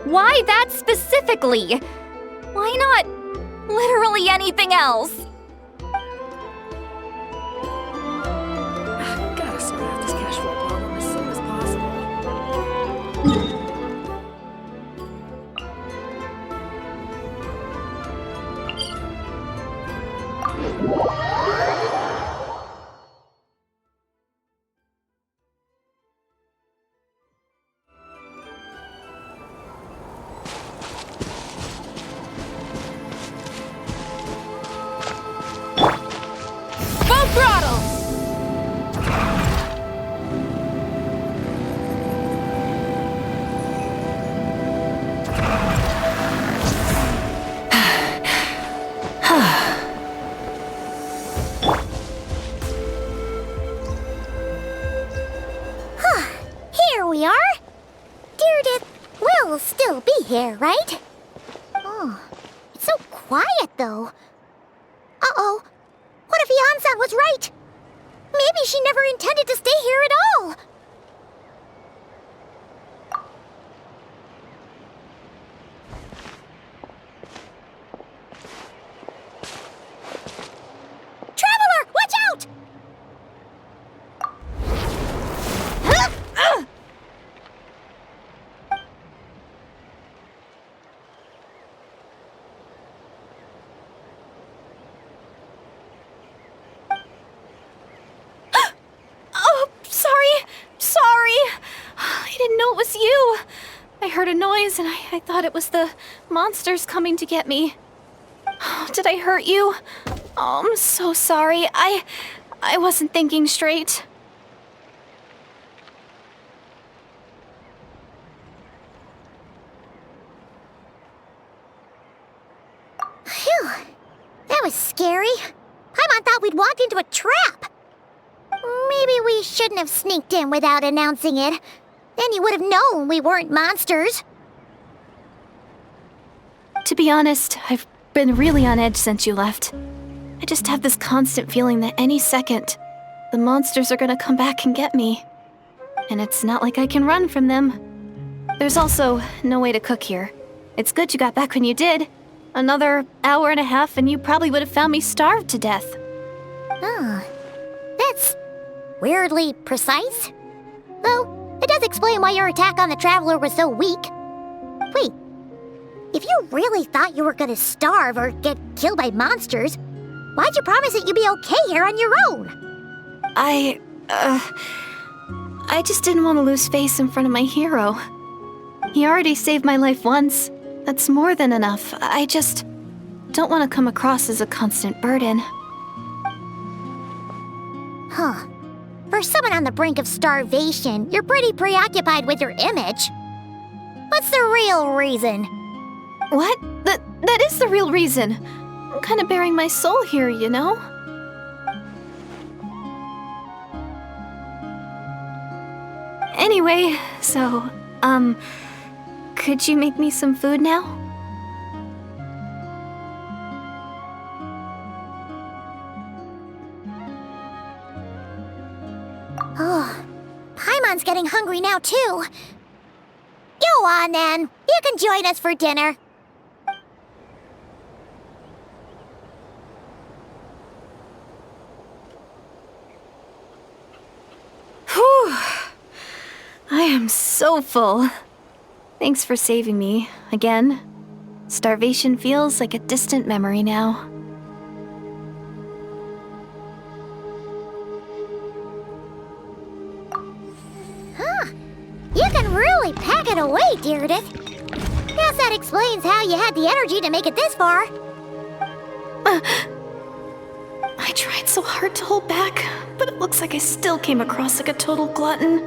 Why that specifically? Why not literally anything else? Gotta sort out this cash flow problem as soon as possible. Full throttle! Here we are. Deirdre will still be here, right? Oh, it's so quiet though. Uh-oh. What if Yansan was right? Maybe she never intended to stay here at all. Traveler, watch out! Oh, sorry. I didn't know it was you. I heard a noise and I thought it was the monsters coming to get me. Oh, did I hurt you? Oh, I'm so sorry. I wasn't thinking straight. Phew. That was scary. Paimon thought we'd walked into a trap. Maybe we shouldn't have sneaked in without announcing it. Then you would have known we weren't monsters. To be honest, I've been really on edge since you left. I just have this constant feeling that any second, the monsters are gonna come back and get me. And it's not like I can run from them. There's also no way to cook here. It's good you got back when you did. Another hour and a half and you probably would have found me starved to death. Oh, that's weirdly precise. Though, it does explain why your attack on the Traveler was so weak. Wait, if you really thought you were gonna starve or get killed by monsters, why'd you promise that you'd be okay here on your own? I just didn't want to lose face in front of my hero. He already saved my life once. That's more than enough. I just don't want to come across as a constant burden. Huh. For someone on the brink of starvation, you're pretty preoccupied with your image. What's the real reason? What? That is the real reason. I'm kind of bearing my soul here, you know? Anyway, so, could you make me some food now? Oh, Paimon's getting hungry now, too. Go on, then. You can join us for dinner. Whew. I am so full. Thanks for saving me, again. Starvation feels like a distant memory now. You can really pack it away, Deirdith. Guess that explains how you had the energy to make it this far. I tried so hard to hold back, but it looks like I still came across like a total glutton.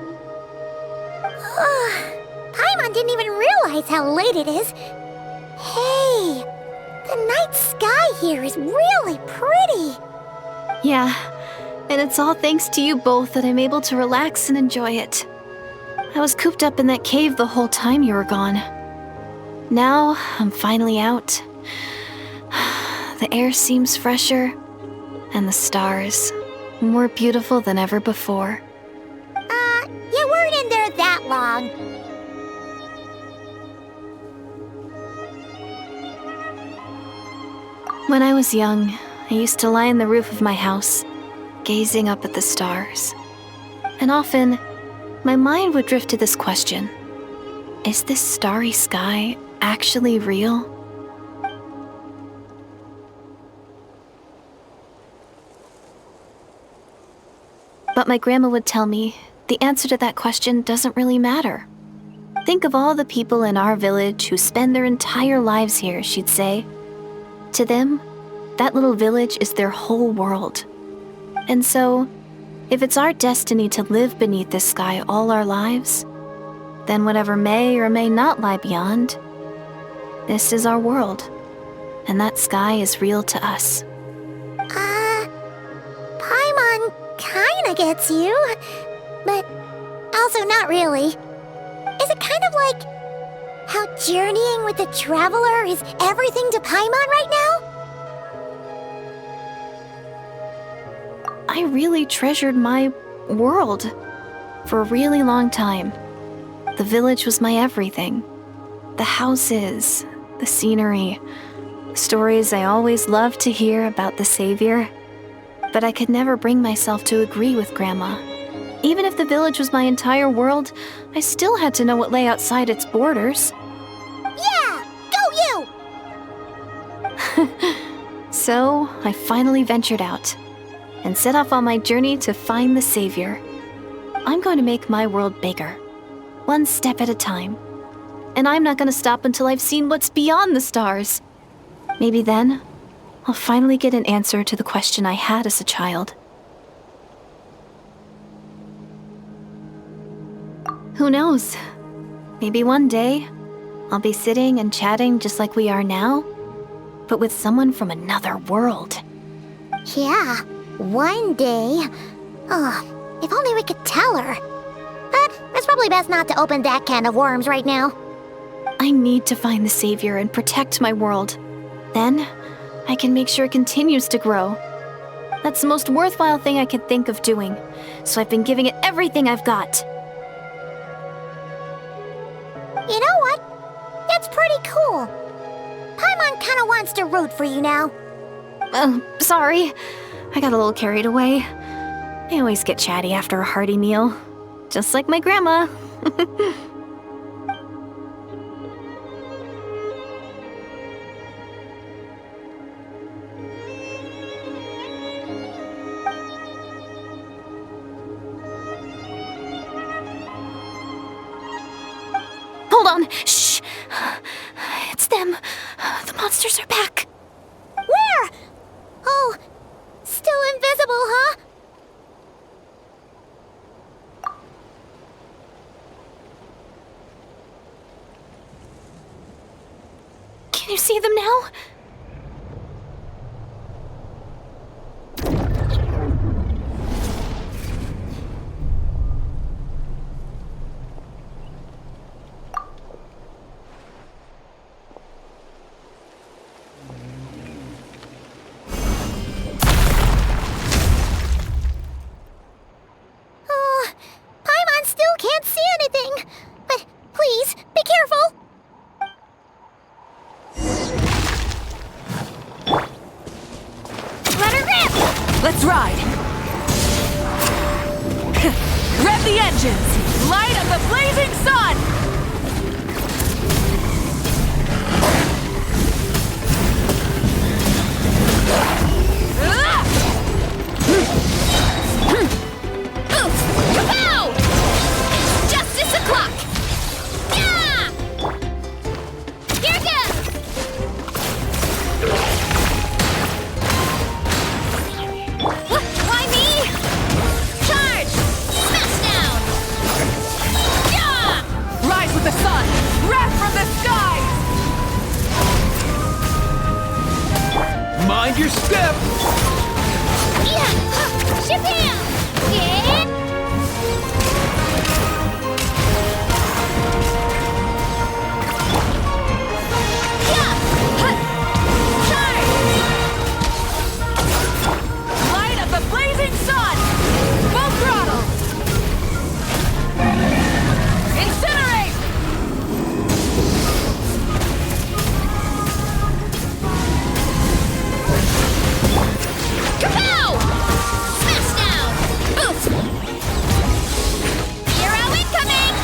Paimon didn't even realize how late it is. Hey, the night sky here is really pretty. Yeah, and it's all thanks to you both that I'm able to relax and enjoy it. I was cooped up in that cave the whole time you were gone. Now, I'm finally out. The air seems fresher, and the stars more beautiful than ever before. You weren't in there that long. When I was young, I used to lie on the roof of my house, gazing up at the stars. And often, my mind would drift to this question: is this starry sky actually real? But my grandma would tell me the answer to that question doesn't really matter. Think of all the people in our village who spend their entire lives here, she'd say. To them, that little village is their whole world. And so, if it's our destiny to live beneath this sky all our lives, then whatever may or may not lie beyond, this is our world, and that sky is real to us. Paimon kinda gets you, but also not really. Is it kind of like how journeying with the traveler is everything to Paimon right now? I really treasured my world for a really long time. The village was my everything. The houses, the scenery, the stories I always loved to hear about the Savior. But I could never bring myself to agree with Grandma. Even if the village was my entire world, I still had to know what lay outside its borders. Yeah! Go you! So, I finally ventured out and set off on my journey to find the Savior. I'm going to make my world bigger, one step at a time. And I'm not going to stop until I've seen what's beyond the stars. Maybe then, I'll finally get an answer to the question I had as a child. Who knows? Maybe one day, I'll be sitting and chatting just like we are now, but with someone from another world. Yeah, one day. Oh, if only we could tell her. But it's probably best not to open that can of worms right now. I need to find the Savior and protect my world. Then, I can make sure it continues to grow. That's the most worthwhile thing I could think of doing, so I've been giving it everything I've got. You know what? That's pretty cool. Paimon kinda wants to root for you now. Sorry. I got a little carried away. I always get chatty after a hearty meal. Just like my grandma. on. Shh. It's them. The monsters are back. Where? Oh, still invisible, huh? Can you see them now? Paimon still can't see anything. But please, be careful. Let her rip! Let's ride! Rev the engines! Light of the blazing sun! Kapow! It's justice o'clock! Yeah! Here goes! Why me? Charge! Smash down! Yeah! Rise with the sun! Wrath from the skies! Mind your step! Yeah! Ship him! Yeah! Light of the blazing sun! Full throttle! Incinerate! Kapow! Smash down! Boost! Hero incoming!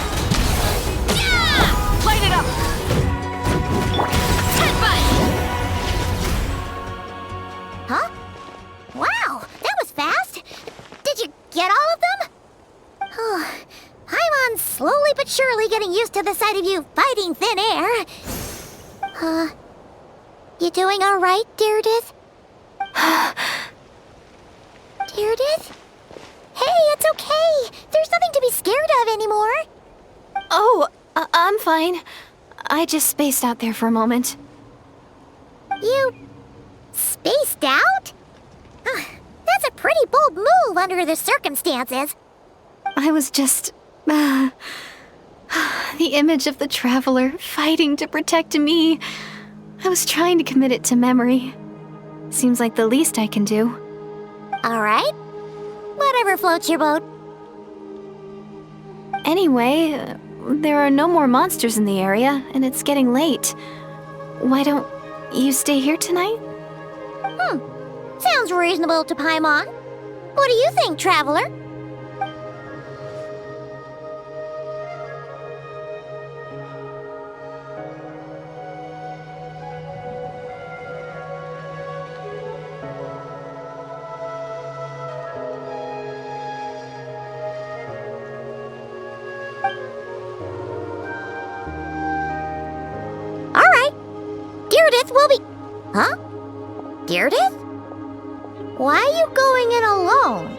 Yeah! Light it up! Headbutt! Huh? Wow, that was fast! Did you get all of them? Oh, Paimon's slowly but surely getting used to the sight of you fighting thin air. You doing alright, Deirdith? Deirdith? Hey, it's okay! There's nothing to be scared of anymore! Oh, I'm fine. I just spaced out there for a moment. You spaced out? That's a pretty bold move under the circumstances. I was just... the image of the traveler fighting to protect me. I was trying to commit it to memory. Seems like the least I can do. Alright. Whatever floats your boat. Anyway, there are no more monsters in the area, and it's getting late. Why don't you stay here tonight? Sounds reasonable to Paimon. What do you think, traveler? Alright. Deirdith will be... Huh? Deirdith? Why are you going in alone?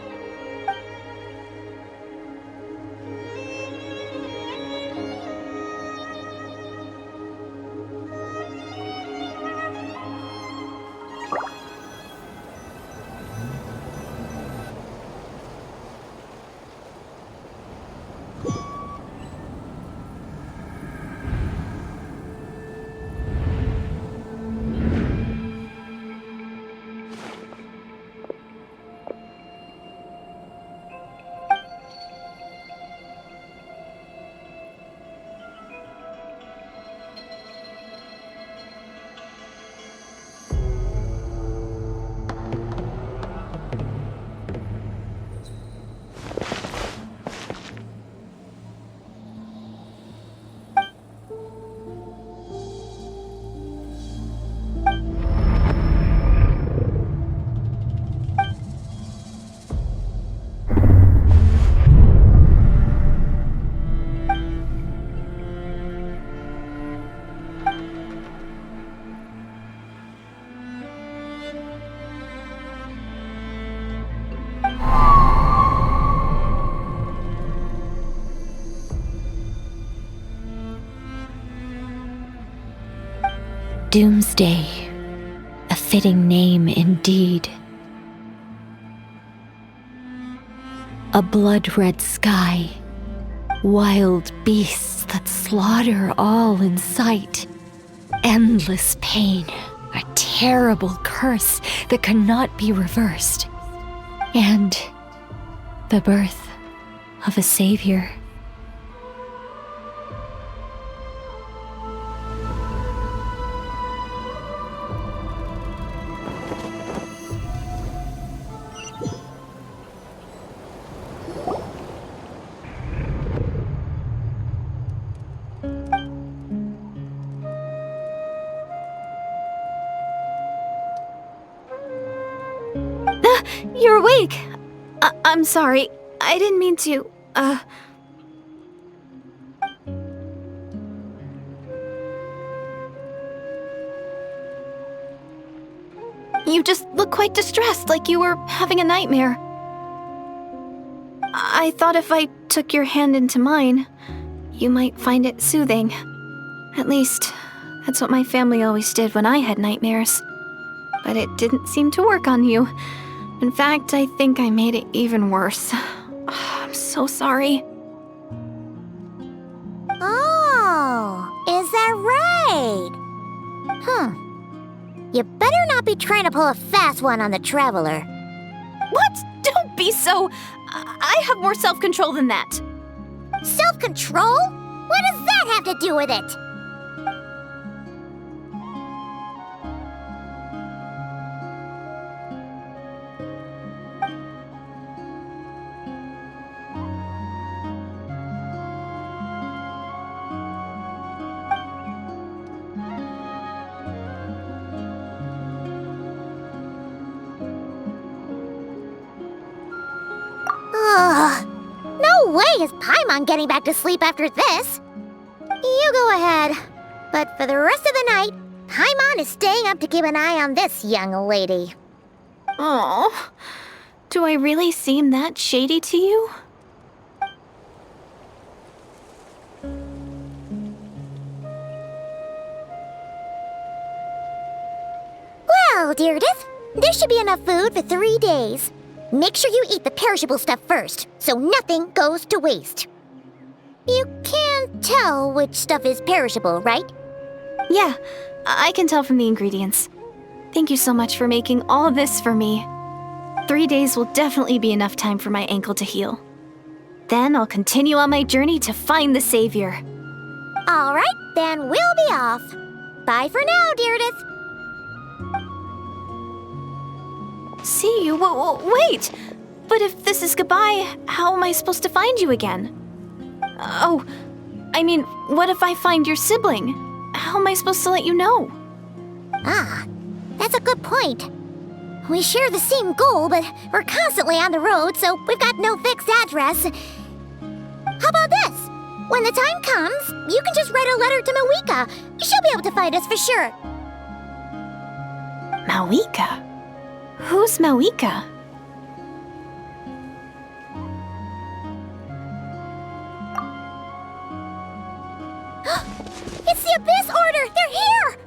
Doomsday. A fitting name indeed. A blood-red sky. Wild beasts that slaughter all in sight. Endless pain. A terrible curse that cannot be reversed. And the birth of a savior. You're awake! I'm sorry. I didn't mean to, You just look quite distressed, like you were having a nightmare. I thought if I took your hand into mine, you might find it soothing. At least, that's what my family always did when I had nightmares. But it didn't seem to work on you. In fact, I think I made it even worse. I'm so sorry. Oh, is that right? You better not be trying to pull a fast one on the Traveler. What? Don't be so... I have more self-control than that. Self-control? What does that have to do with it? No way is Paimon getting back to sleep after this. You go ahead. But for the rest of the night, Paimon is staying up to keep an eye on this young lady. Oh, do I really seem that shady to you? Well, Deirdith, there should be enough food for 3 days. Make sure you eat the perishable stuff first, so nothing goes to waste. You can't tell which stuff is perishable, right? Yeah, I can tell from the ingredients. Thank you so much for making all this for me. 3 days will definitely be enough time for my ankle to heal. Then I'll continue on my journey to find the savior. All right, then we'll be off. Bye for now, Deirdith. See you? Wait! But if this is goodbye, how am I supposed to find you again? Oh, I mean, what if I find your sibling? How am I supposed to let you know? Ah, that's a good point. We share the same goal, but we're constantly on the road, so we've got no fixed address. How about this? When the time comes, you can just write a letter to Mawika. She'll be able to find us for sure. Mawika? Who's Mawika? It's the Abyss Order! They're here!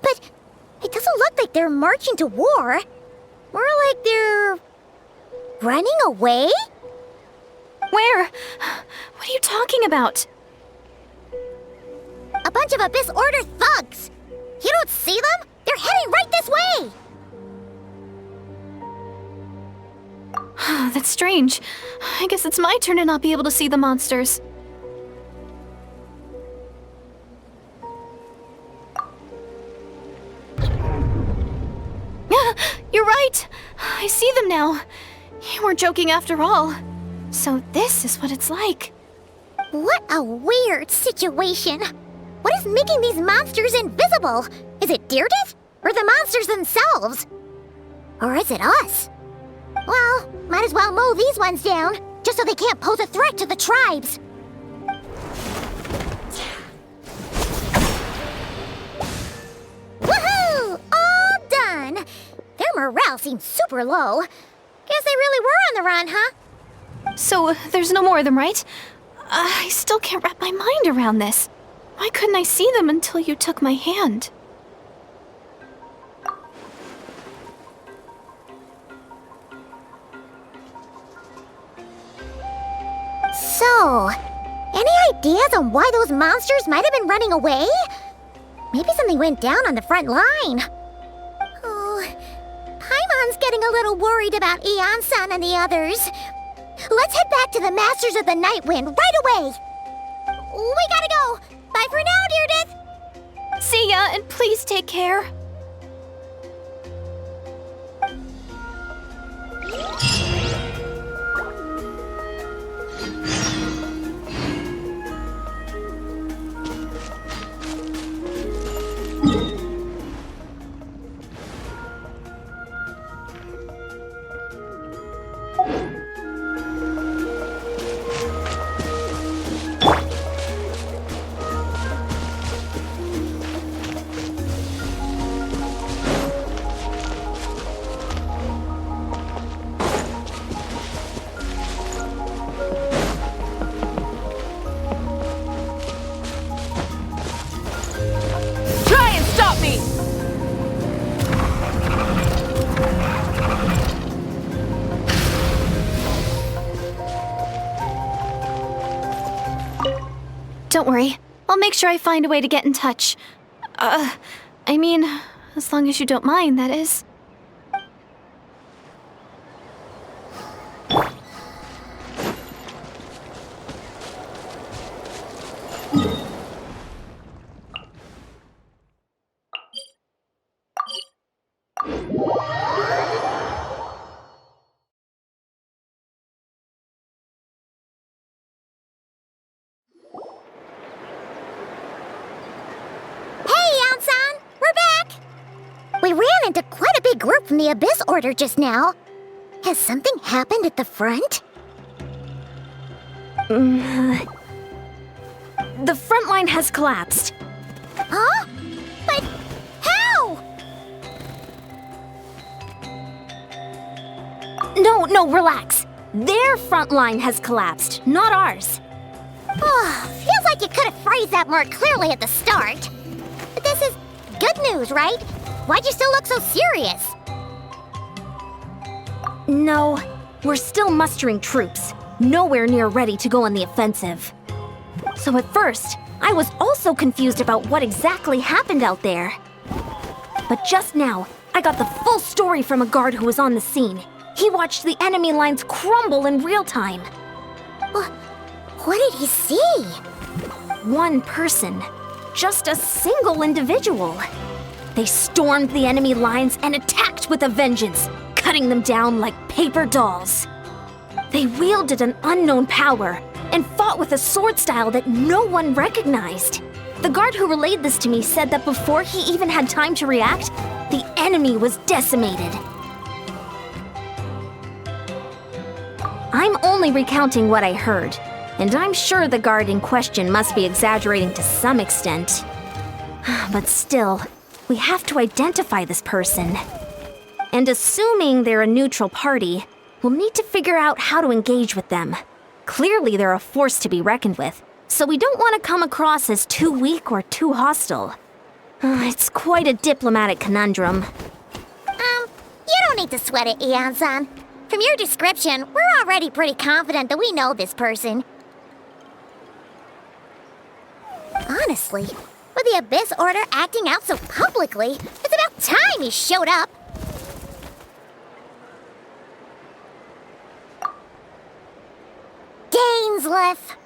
But it doesn't look like they're marching to war. More like they're... running away? Where? What are you talking about? A bunch of Abyss Order thugs! You don't see them? They're heading right this way! That's strange. I guess it's my turn to not be able to see the monsters. You're right! I see them now. You weren't joking after all. So this is what it's like. What a weird situation. What is making these monsters invisible? Is it Deirdith? Or the monsters themselves? Or is it us? Well, might as well mow these ones down, just so they can't pose a threat to the tribes. Woohoo! All done! Their morale seems super low. Guess they really were on the run, huh? So there's no more of them, right? I still can't wrap my mind around this. Why couldn't I see them until you took my hand? So, any ideas on why those monsters might have been running away? Maybe something went down on the front line. Oh, Paimon's getting a little worried about Eon-san and the others. Let's head back to the Masters of the Night Wind right away. We gotta go. Bye for now, Deirdre. See ya, and please take care. Don't worry. I'll make sure I find a way to get in touch. I mean, as long as you don't mind, that is. We ran into quite a big group from the Abyss Order just now. Has something happened at the front? The front line has collapsed. Huh? But how? No, relax. Their front line has collapsed, not ours. Oh, feels like you could have phrased that more clearly at the start. But this is good news, right? Why'd you still look so serious? No, we're still mustering troops. Nowhere near ready to go on the offensive. So at first, I was also confused about what exactly happened out there. But just now, I got the full story from a guard who was on the scene. He watched the enemy lines crumble in real time. What did he see? One person. Just a single individual. They stormed the enemy lines and attacked with a vengeance, cutting them down like paper dolls. They wielded an unknown power and fought with a sword style that no one recognized. The guard who relayed this to me said that before he even had time to react, the enemy was decimated. I'm only recounting what I heard, and I'm sure the guard in question must be exaggerating to some extent. But still, we have to identify this person. And assuming they're a neutral party, we'll need to figure out how to engage with them. Clearly they're a force to be reckoned with, so we don't want to come across as too weak or too hostile. It's quite a diplomatic conundrum. You don't need to sweat it, Eon-san. From your description, we're already pretty confident that we know this person. Honestly, with the Abyss Order acting out so publicly, it's about time he showed up. Dainsleif.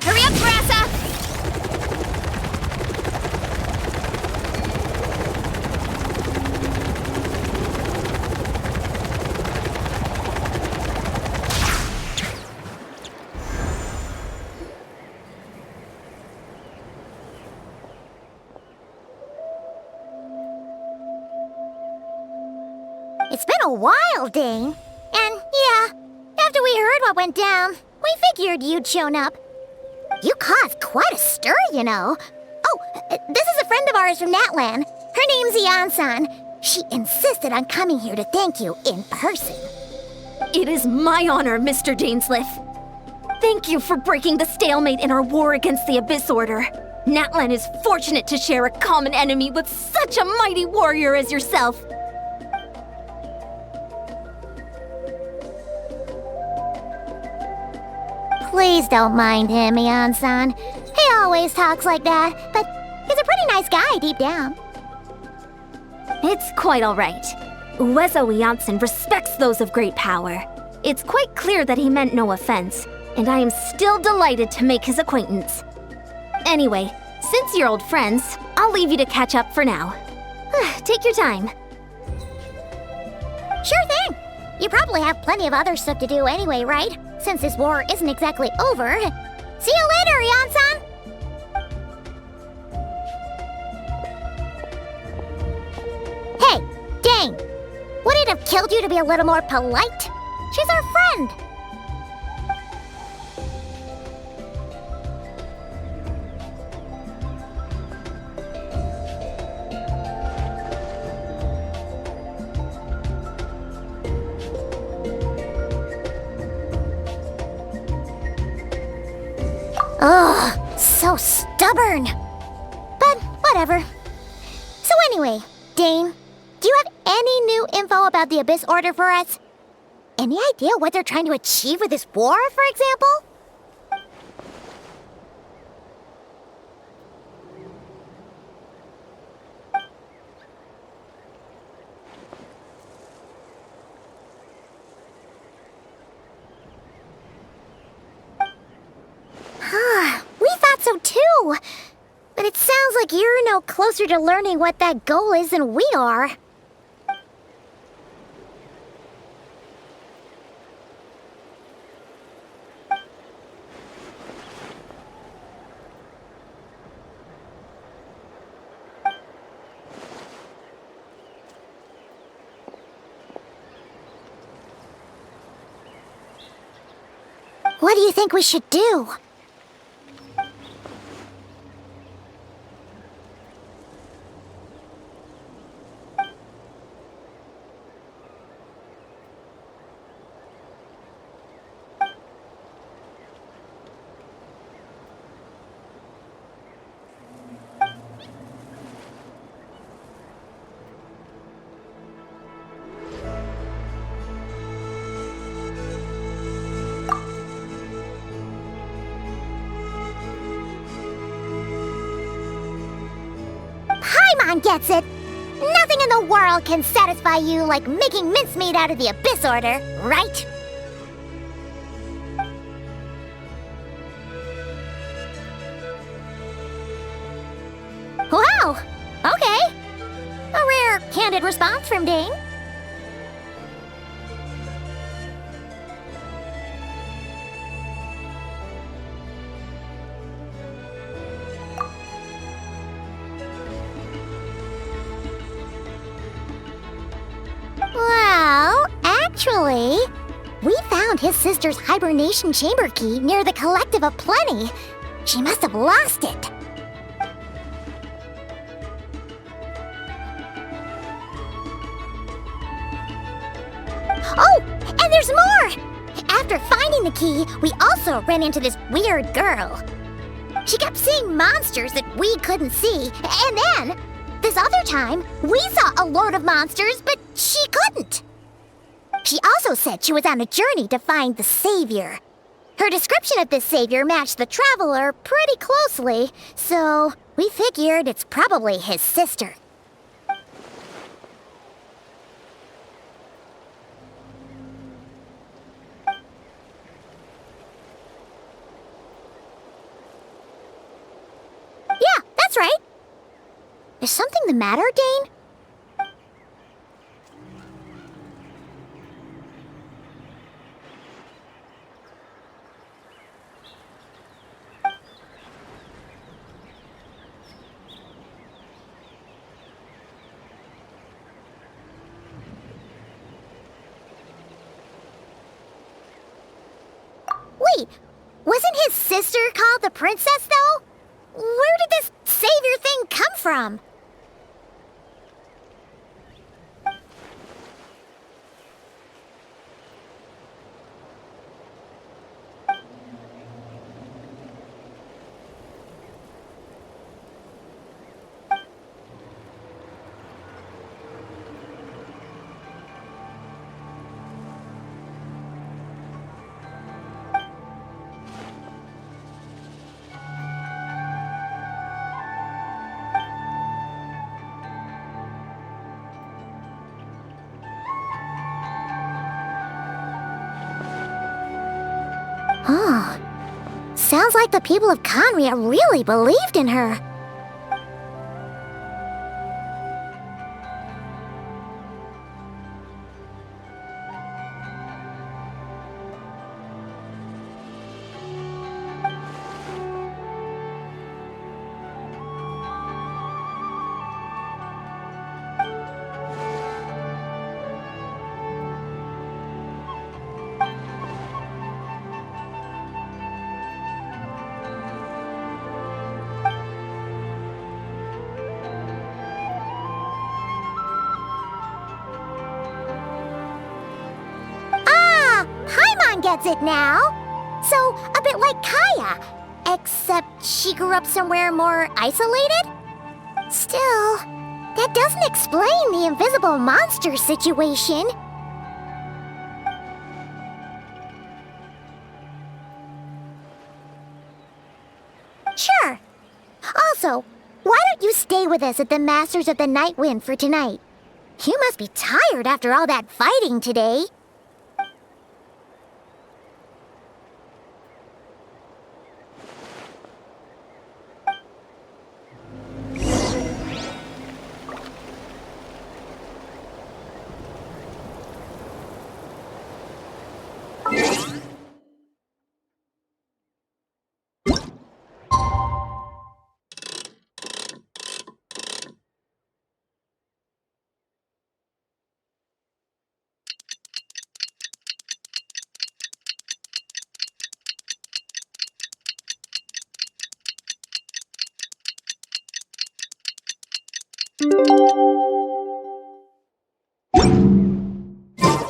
Hurry up, Grassa! It's been a while, Dane. And yeah, after we heard what went down, we figured you'd shown up. You caused quite a stir, you know. Oh, this is a friend of ours from Natlan. Her name's Ian-san. She insisted on coming here to thank you in person. It is my honor, Mr. Dainsleif. Thank you for breaking the stalemate in our war against the Abyss Order. Natlan is fortunate to share a common enemy with such a mighty warrior as yourself. Please don't mind him, Ian-san. He always talks like that, but he's a pretty nice guy deep down. It's quite all right. Uezo Janssen respects those of great power. It's quite clear that he meant no offense, and I am still delighted to make his acquaintance. Anyway, since you're old friends, I'll leave you to catch up for now. Take your time. Sure thing. You probably have plenty of other stuff to do anyway, right? Since this war isn't exactly over. See you later, Ian-san! Hey, Dane! Would it have killed you to be a little more polite? She's our friend! Ugh, so stubborn. But whatever. So anyway, Dane, do you have any new info about the Abyss Order for us? Any idea what they're trying to achieve with this war, for example? We thought so too. But it sounds like you're no closer to learning what that goal is than we are. What do you think we should do? Paimon gets it! Nothing in the world can satisfy you like making mincemeat out of the Abyss Order, right? Wow! Okay. A rare, candid response from Dane. Well, actually, we found his sister's hibernation chamber key near the Collective of Plenty. She must have lost it. Oh, and there's more! After finding the key, we also ran into this weird girl. She kept seeing monsters that we couldn't see, and then, this other time, we saw a load of monsters, but she couldn't. She also said she was on a journey to find the Savior. Her description of this Savior matched the Traveler pretty closely, so we figured it's probably his sister. Yeah, that's right. Is something the matter, Dane? Wait, Wasn't his sister called the princess, though? Where did this savior thing come from? Oh, sounds like the people of Conria really believed in her. Gets it now. So, a bit like Kaya, except she grew up somewhere more isolated? Still, that doesn't explain the invisible monster situation. Sure. Also, why don't you stay with us at the Masters of the Night Wind for tonight? You must be tired after all that fighting today.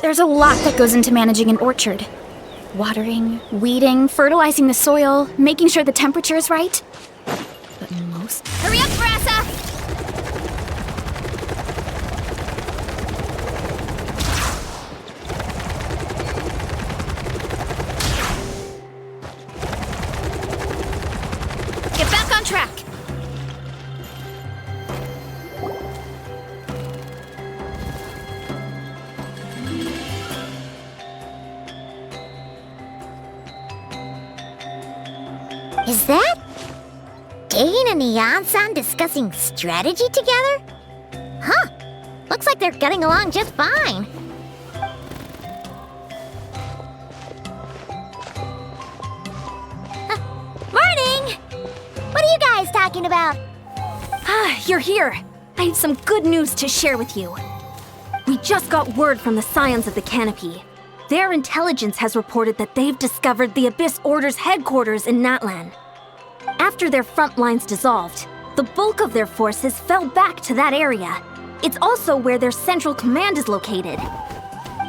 There's a lot that goes into managing an orchard. Watering, weeding, fertilizing the soil, making sure the temperature is right. But most... Hurry up, Brassa! Get back on track! Is that Dane and Neon-san discussing strategy together? Huh. Looks like they're getting along just fine. Morning! What are you guys talking about? Ah, you're here. I have some good news to share with you. We just got word from the Scions of the Canopy. Their intelligence has reported that they've discovered the Abyss Order's headquarters in Natlan. After their front lines dissolved, the bulk of their forces fell back to that area. It's also where their central command is located.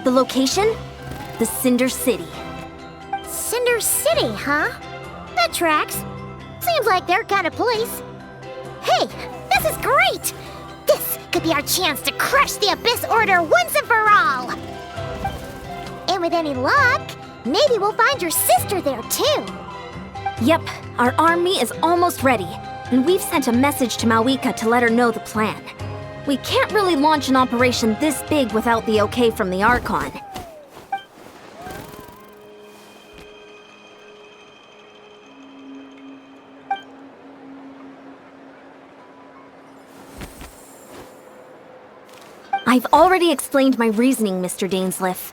The location? The Cinder City. Cinder City, huh? That tracks. Seems like their kind of place. Hey, this is great! This could be our chance to crush the Abyss Order once and for all! And with any luck, maybe we'll find your sister there too. Yep, our army is almost ready, and we've sent a message to Mawika to let her know the plan. We can't really launch an operation this big without the okay from the Archon. I've already explained my reasoning, Mr. Dainsleif.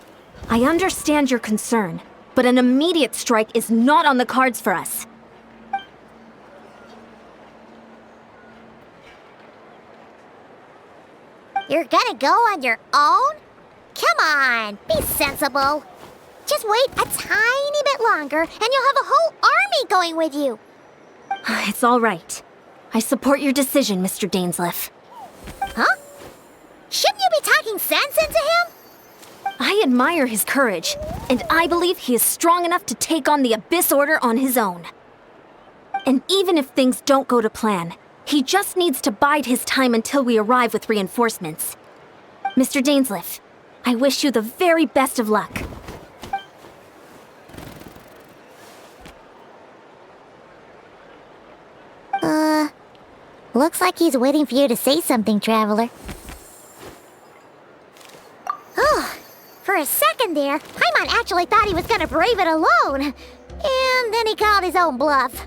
I understand your concern, but an immediate strike is not on the cards for us. You're gonna go on your own? Come on, be sensible. Just wait a tiny bit longer and you'll have a whole ain't going with you. It's all right. I support your decision, Mr. Dainsleif. Huh? Shouldn't you be talking sense into him? I admire his courage, and I believe he is strong enough to take on the Abyss Order on his own. And even if things don't go to plan, he just needs to bide his time until we arrive with reinforcements. Mr. Dainsleif, I wish you the very best of luck. Looks like he's waiting for you to say something, Traveler. Oh, for a second there, Paimon actually thought he was gonna brave it alone. And then he called his own bluff.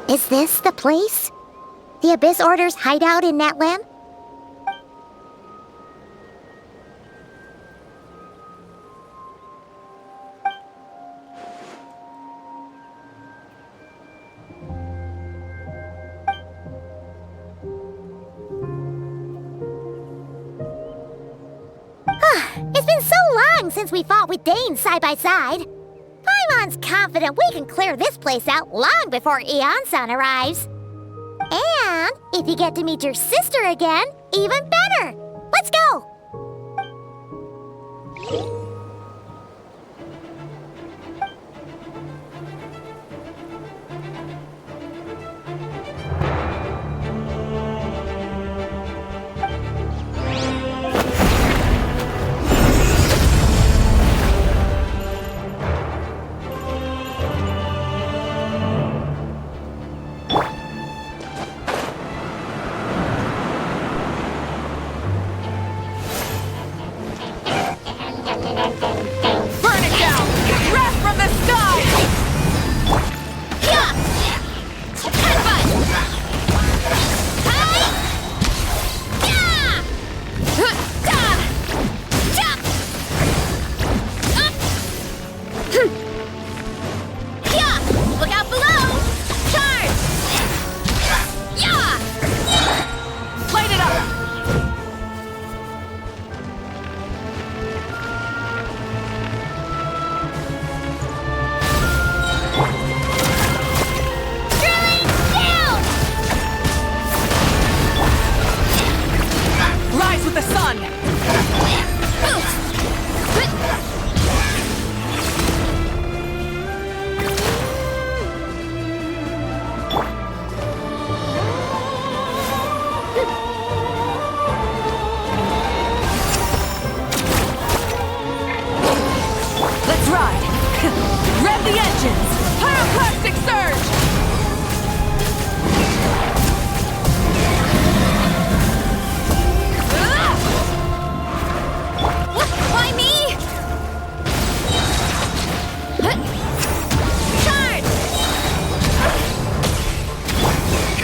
Is this the place? The Abyss Order's hideout in Natlan? It's been so long since we fought with Dane side by side. Paimon's confident we can clear this place out long before Eon-san arrives. And if you get to meet your sister again, even better. Let's go!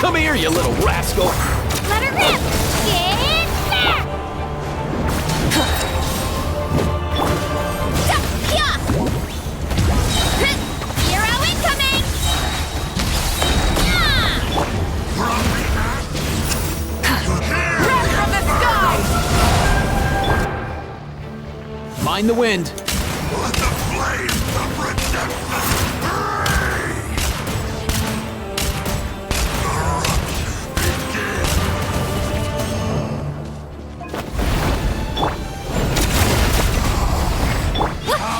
Come here, you little rascal! Let her rip! Get back! Hero incoming! Breath from the sky! Mind the wind. Let the flames of redemption burn!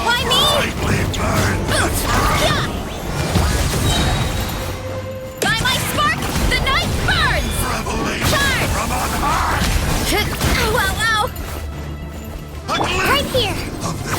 Why me? Lightly burn the By my spark, the night burns! revelation Charge! from on high! Wow, wow! A glimpse Right here! of the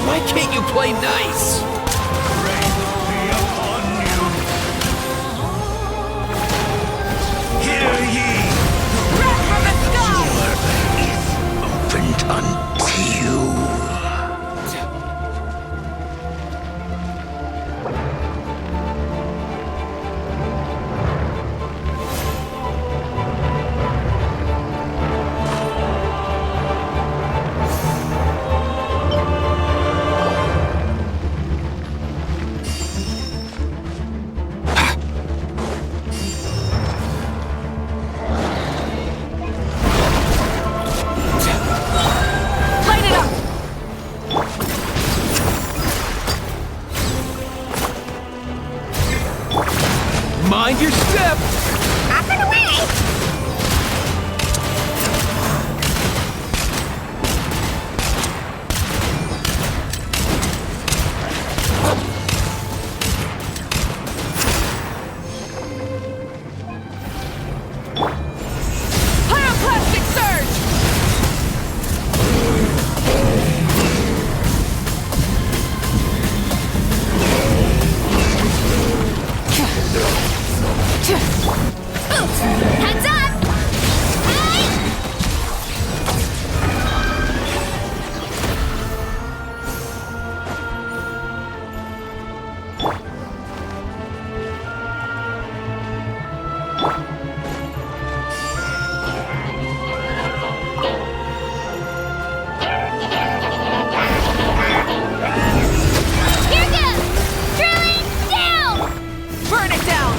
Why can't you play nice? Hear ye! Wrath from the sky! Opened unto you. Light it up! Mind your step! Up and away! Pyroclastic surge! Heads up! Hey! Here goes! Drilling down! Burn it down!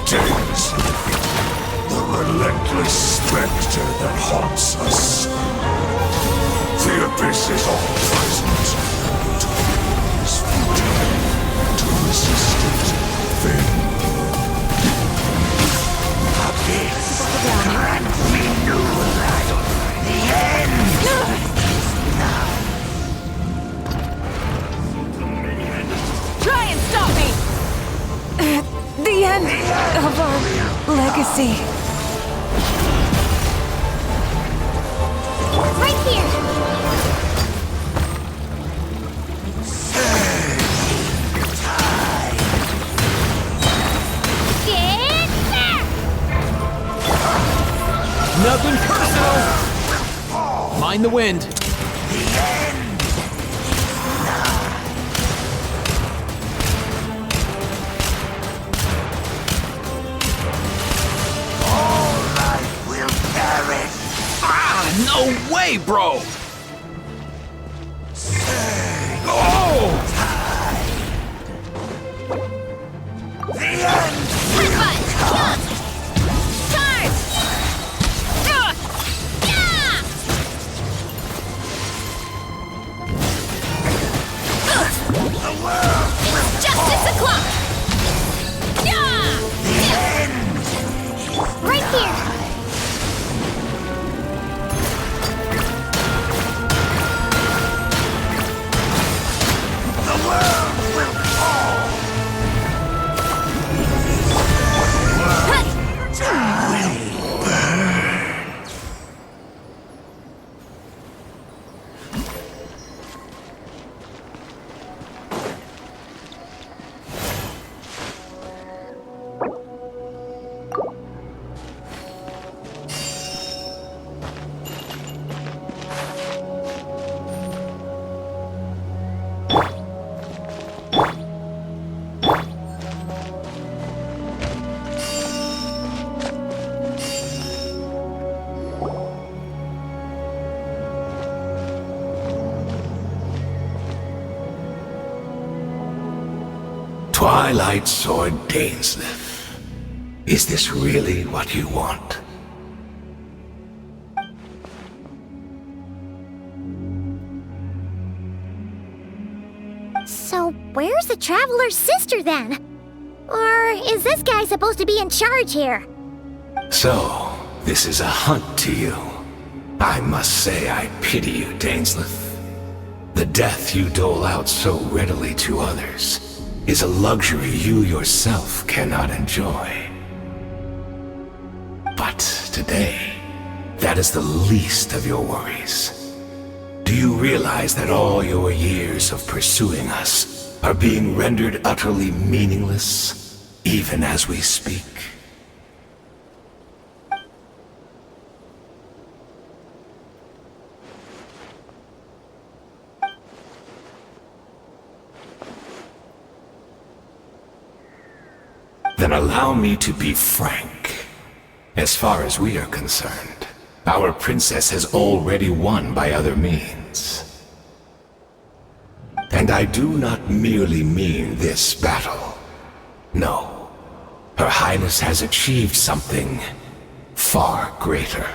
Days. The relentless specter that haunts us. The abyss is all present. To be is futile. To resist it, thing. Abyss, grant me new light. The end is now. Try and stop me! The end of our legacy. Right here! Get there! Nothing personal! Mind the wind. No way, bro! Oh! Headbutt! Jump! Charge! Yeah! It's justice o'clock! Yeah! Right here! Twilight Sword Dainsleif. Is this really what you want? So, where's the Traveler's sister then? Or is this guy supposed to be in charge here? So, this is a hunt to you. I must say I pity you, Dainsleif. The death you dole out so readily to others is a luxury you yourself cannot enjoy. today, that is the least of your worries. Do you realize that all your years of pursuing us are being rendered utterly meaningless, even as we speak? Then allow me to be frank. As far as we are concerned, our princess has already won by other means. And I do not merely mean this battle. No. Her Highness has achieved something far greater.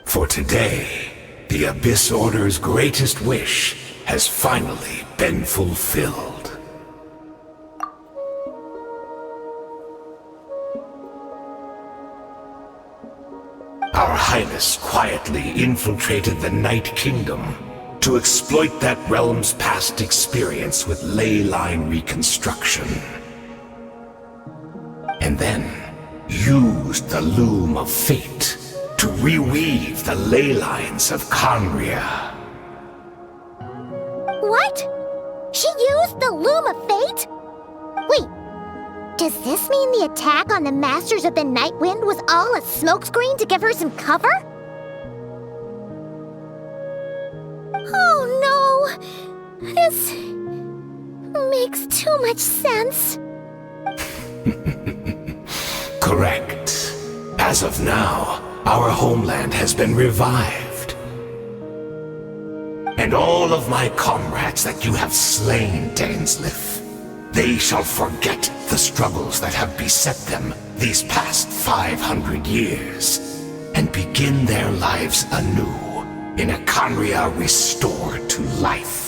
For today, the Abyss Order's greatest wish has finally been fulfilled. Our Highness quietly infiltrated the Night Kingdom to exploit that realm's past experience with ley line reconstruction. And then used the Loom of Fate to reweave the ley lines of Conria. What? She used the Loom of Fate? Wait, does this mean the attack on the Masters of the Night Wind was all a smokescreen to give her some cover? Oh no! This makes too much sense. Correct. As of now, our homeland has been revived. And all of my comrades that you have slain, Dainsleif, they shall forget the struggles that have beset them these past 500 years, and begin their lives anew in a Conria restored to life.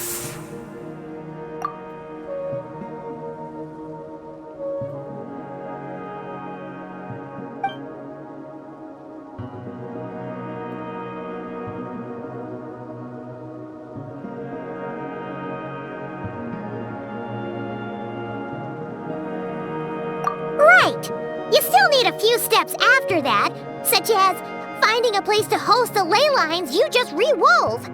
You still need a few steps after that, such as finding a place to host the ley lines you just re-wove.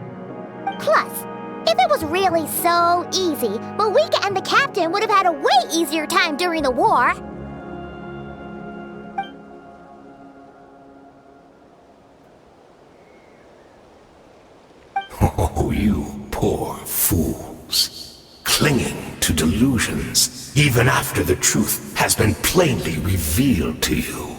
Plus, if it was really so easy, Malika and the captain would have had a way easier time during the war. Oh, you poor fools. Clinging to delusions even after the truth has been plainly revealed to you.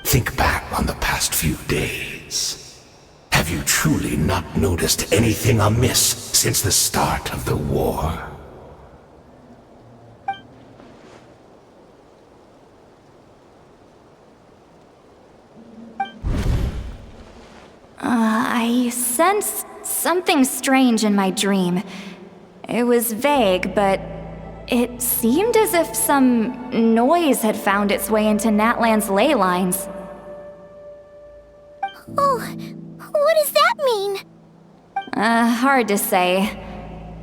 Think back on the past few days. Have you truly not noticed anything amiss since the start of the war? I sensed something strange in my dream. It was vague, but it seemed as if some noise had found its way into Natlan's ley lines. Oh, what does that mean? Hard to say.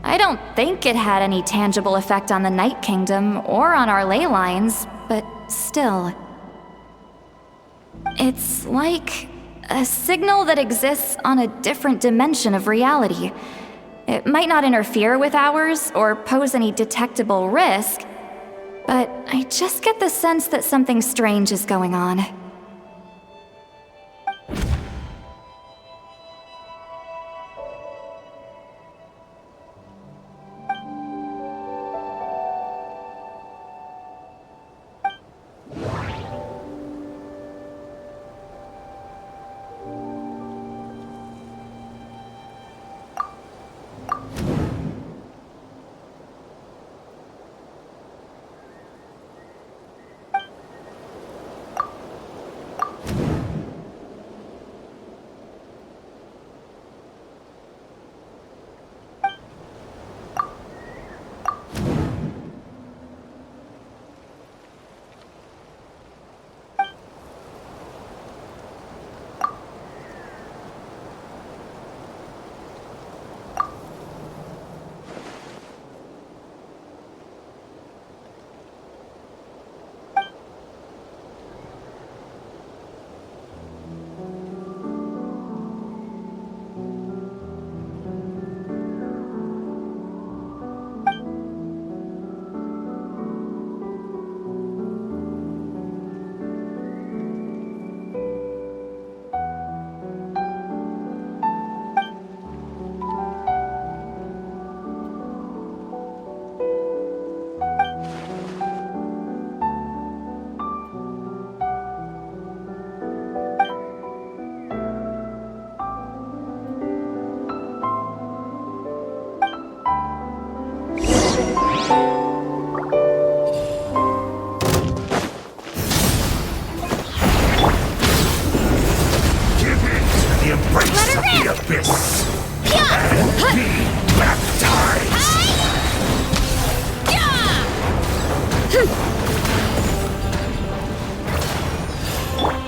I don't think it had any tangible effect on the Night Kingdom or on our ley lines, but still. It's like a signal that exists on a different dimension of reality. It might not interfere with ours or pose any detectable risk, but I just get the sense that something strange is going on.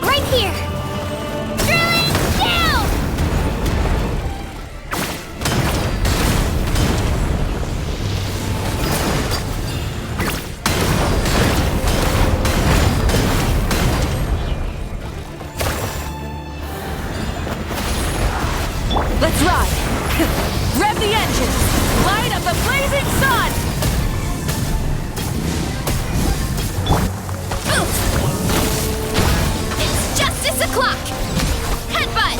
Right here! Drilling down! Let's ride! Rev the engines! Light up the blazing sun! It's justice o'clock! Headbutt!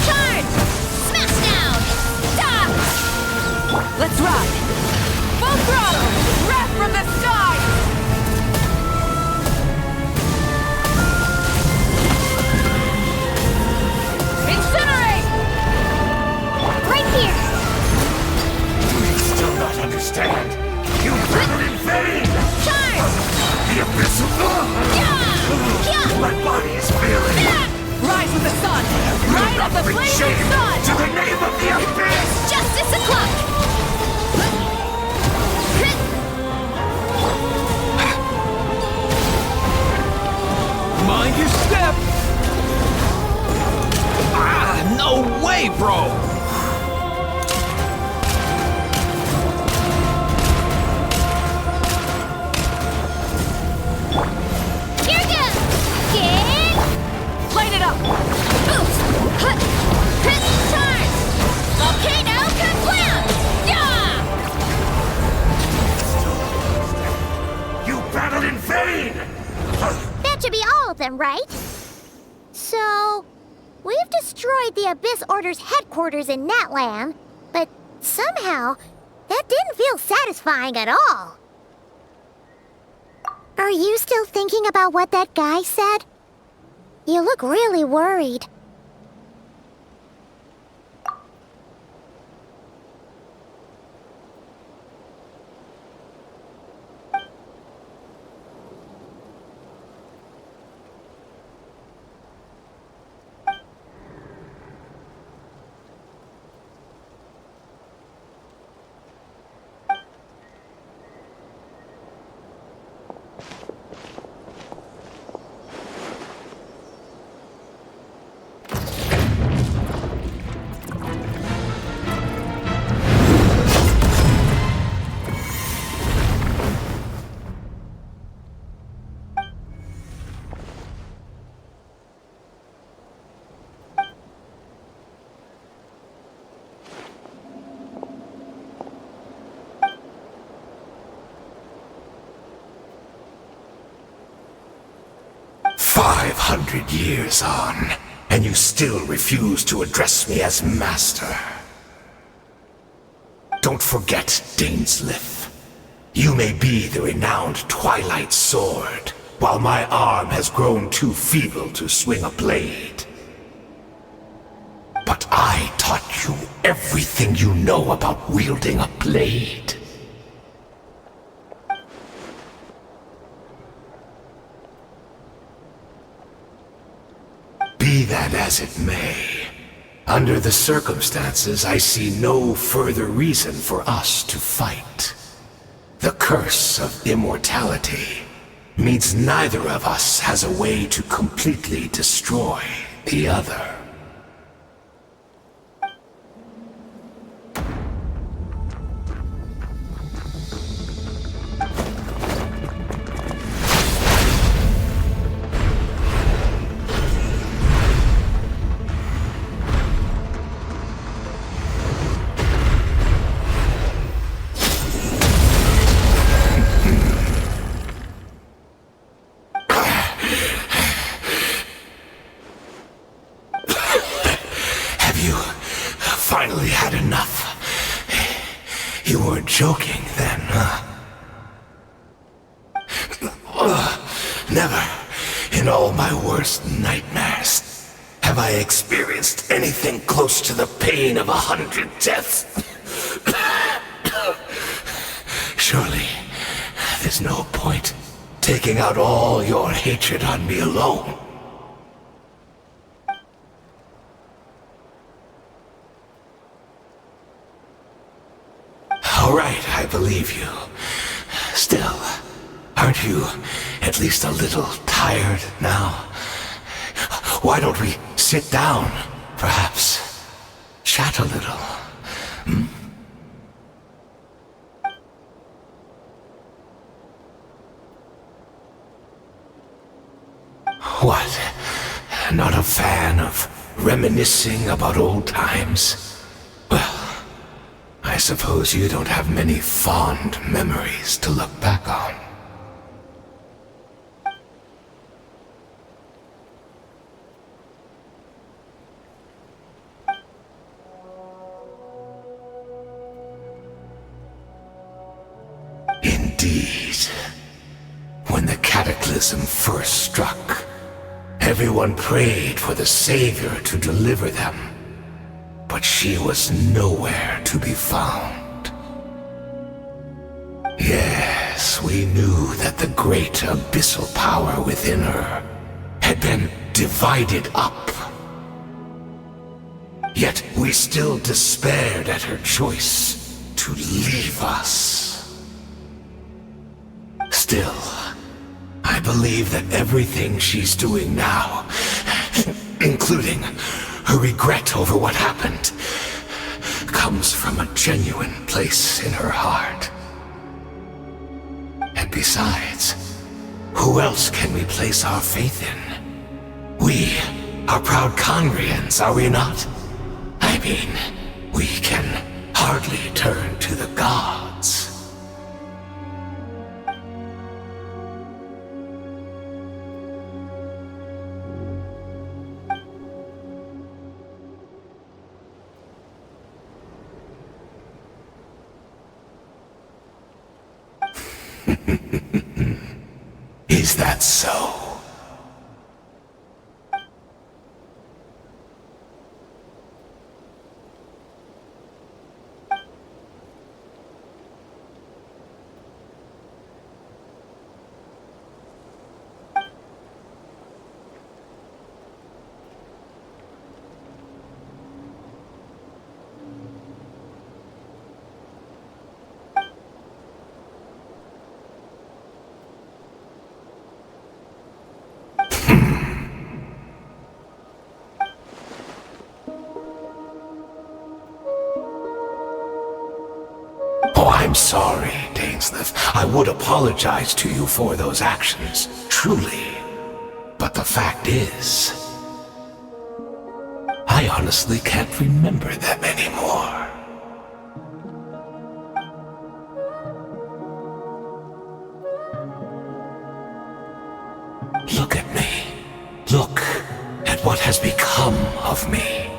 Charge! Smash down! Stop! Let's ride! Full throttle! Wrath from the sky! Incinerate! Right here! Do you still not understand? You battled in vain! Charge! The abyss of my body is failing! Rise with the sun! Light up the Bring blazing shame sun! to the name of the abyss! Justice o'clock! Mind your step! Ah, no way, bro! Here goes! Get! Light it up! Boost! Charge! Volcano Kablam! Yeah! You battled in vain! That should be all of them, right? So, we've destroyed the Abyss Order's headquarters in Natlan, but somehow, that didn't feel satisfying at all. Are you still thinking about what that guy said? You look really worried. Years on, and you still refuse to address me as master. Don't forget, Daneslith. You may be the renowned Twilight Sword, while my arm has grown too feeble to swing a blade. But I taught you everything you know about wielding a blade. Be that as it may, under the circumstances, I see no further reason for us to fight. The curse of immortality means neither of us has a way to completely destroy the other. Finally had enough. You weren't joking then, huh? Never, in all my worst nightmares, have I experienced anything close to the pain of 100 deaths. Surely, there's no point taking out all your hatred on me alone. All right, I believe you. Still, Aren't you at least a little tired now? Why don't we sit down, perhaps? Chat a little. What? Not a fan of reminiscing about old times? Well, I suppose you don't have many fond memories to look back on. Indeed. When the cataclysm first struck, everyone prayed for the Savior to deliver them, but she was nowhere to be found. Yes, we knew that the great abyssal power within her had been divided up. Yet we still despaired at her choice to leave us. Still, I believe that everything she's doing now, including her regret over what happened, comes from a genuine place in her heart. And besides, who else can we place our faith in? We are proud Conrians, are we not? I mean, we can hardly turn to the gods. Is that so? I'm sorry, Dainsleif. I would apologize to you for those actions, truly. But the fact is, I honestly can't remember them anymore. Look at me. Look at what has become of me.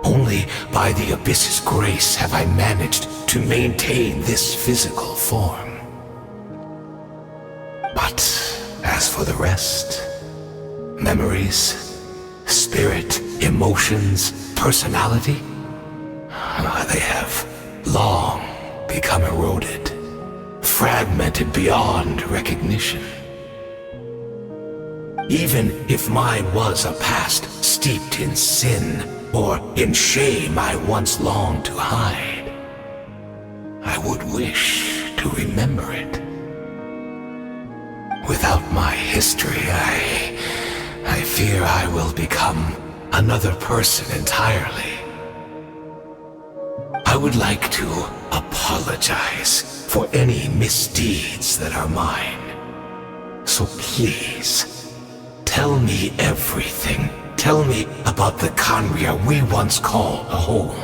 Only by the Abyss's grace have I managed to maintain this physical form. But as for the rest, memories, spirit, emotions, personality, they have long become eroded, fragmented beyond recognition. Even if mine was a past steeped in sin or in shame I once longed to hide, I would wish to remember it. Without my history, I fear I will become another person entirely. I would like to apologize for any misdeeds that are mine. So please, tell me everything. Tell me about the Conria we once called a home.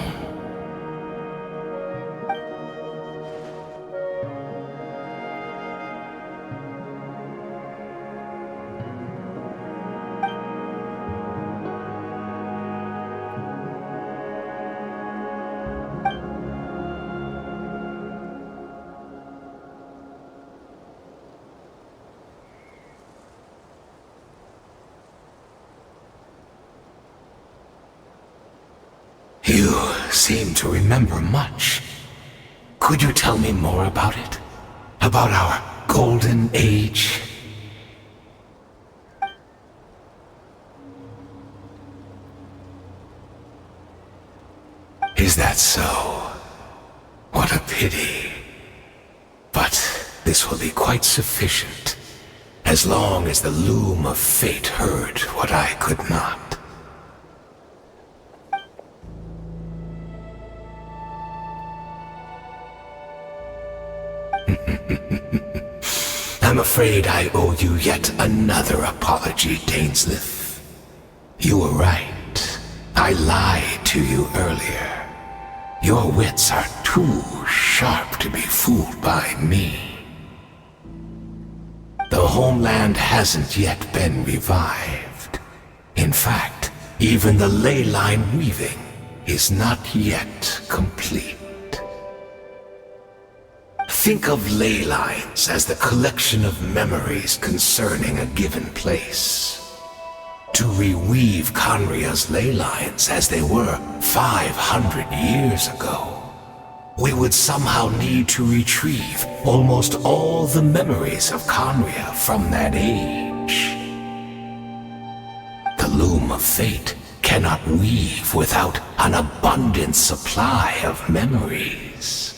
You seem to remember much. Could you tell me more about it? About our golden age? Is that so? What a pity. But this will be quite sufficient, as long as the loom of fate heard what I could not. I'm afraid I owe you yet another apology, Dainslif. You were right. I lied to you earlier. Your wits are too sharp to be fooled by me. The homeland hasn't yet been revived. In fact, even the ley line weaving is not yet complete. Think of ley lines as the collection of memories concerning a given place. To reweave Conria's ley lines as they were 500 years ago, we would somehow need to retrieve almost all the memories of Conria from that age. The loom of fate cannot weave without an abundant supply of memories.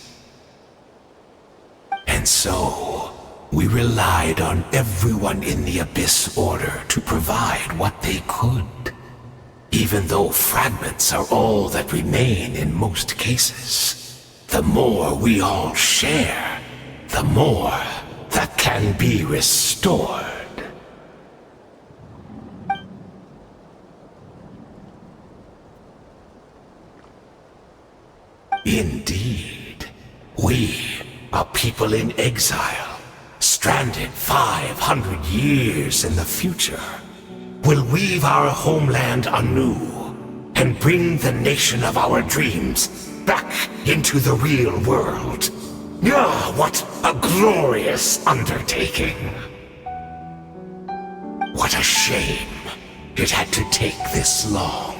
And so, we relied on everyone in the Abyss Order to provide what they could, even though fragments are all that remain in most cases. The more we all share, the more that can be restored. Indeed, we, a people in exile, stranded 500 years in the future, will weave our homeland anew and bring the nation of our dreams back into the real world. Ah, what a glorious undertaking! What a shame it had to take this long.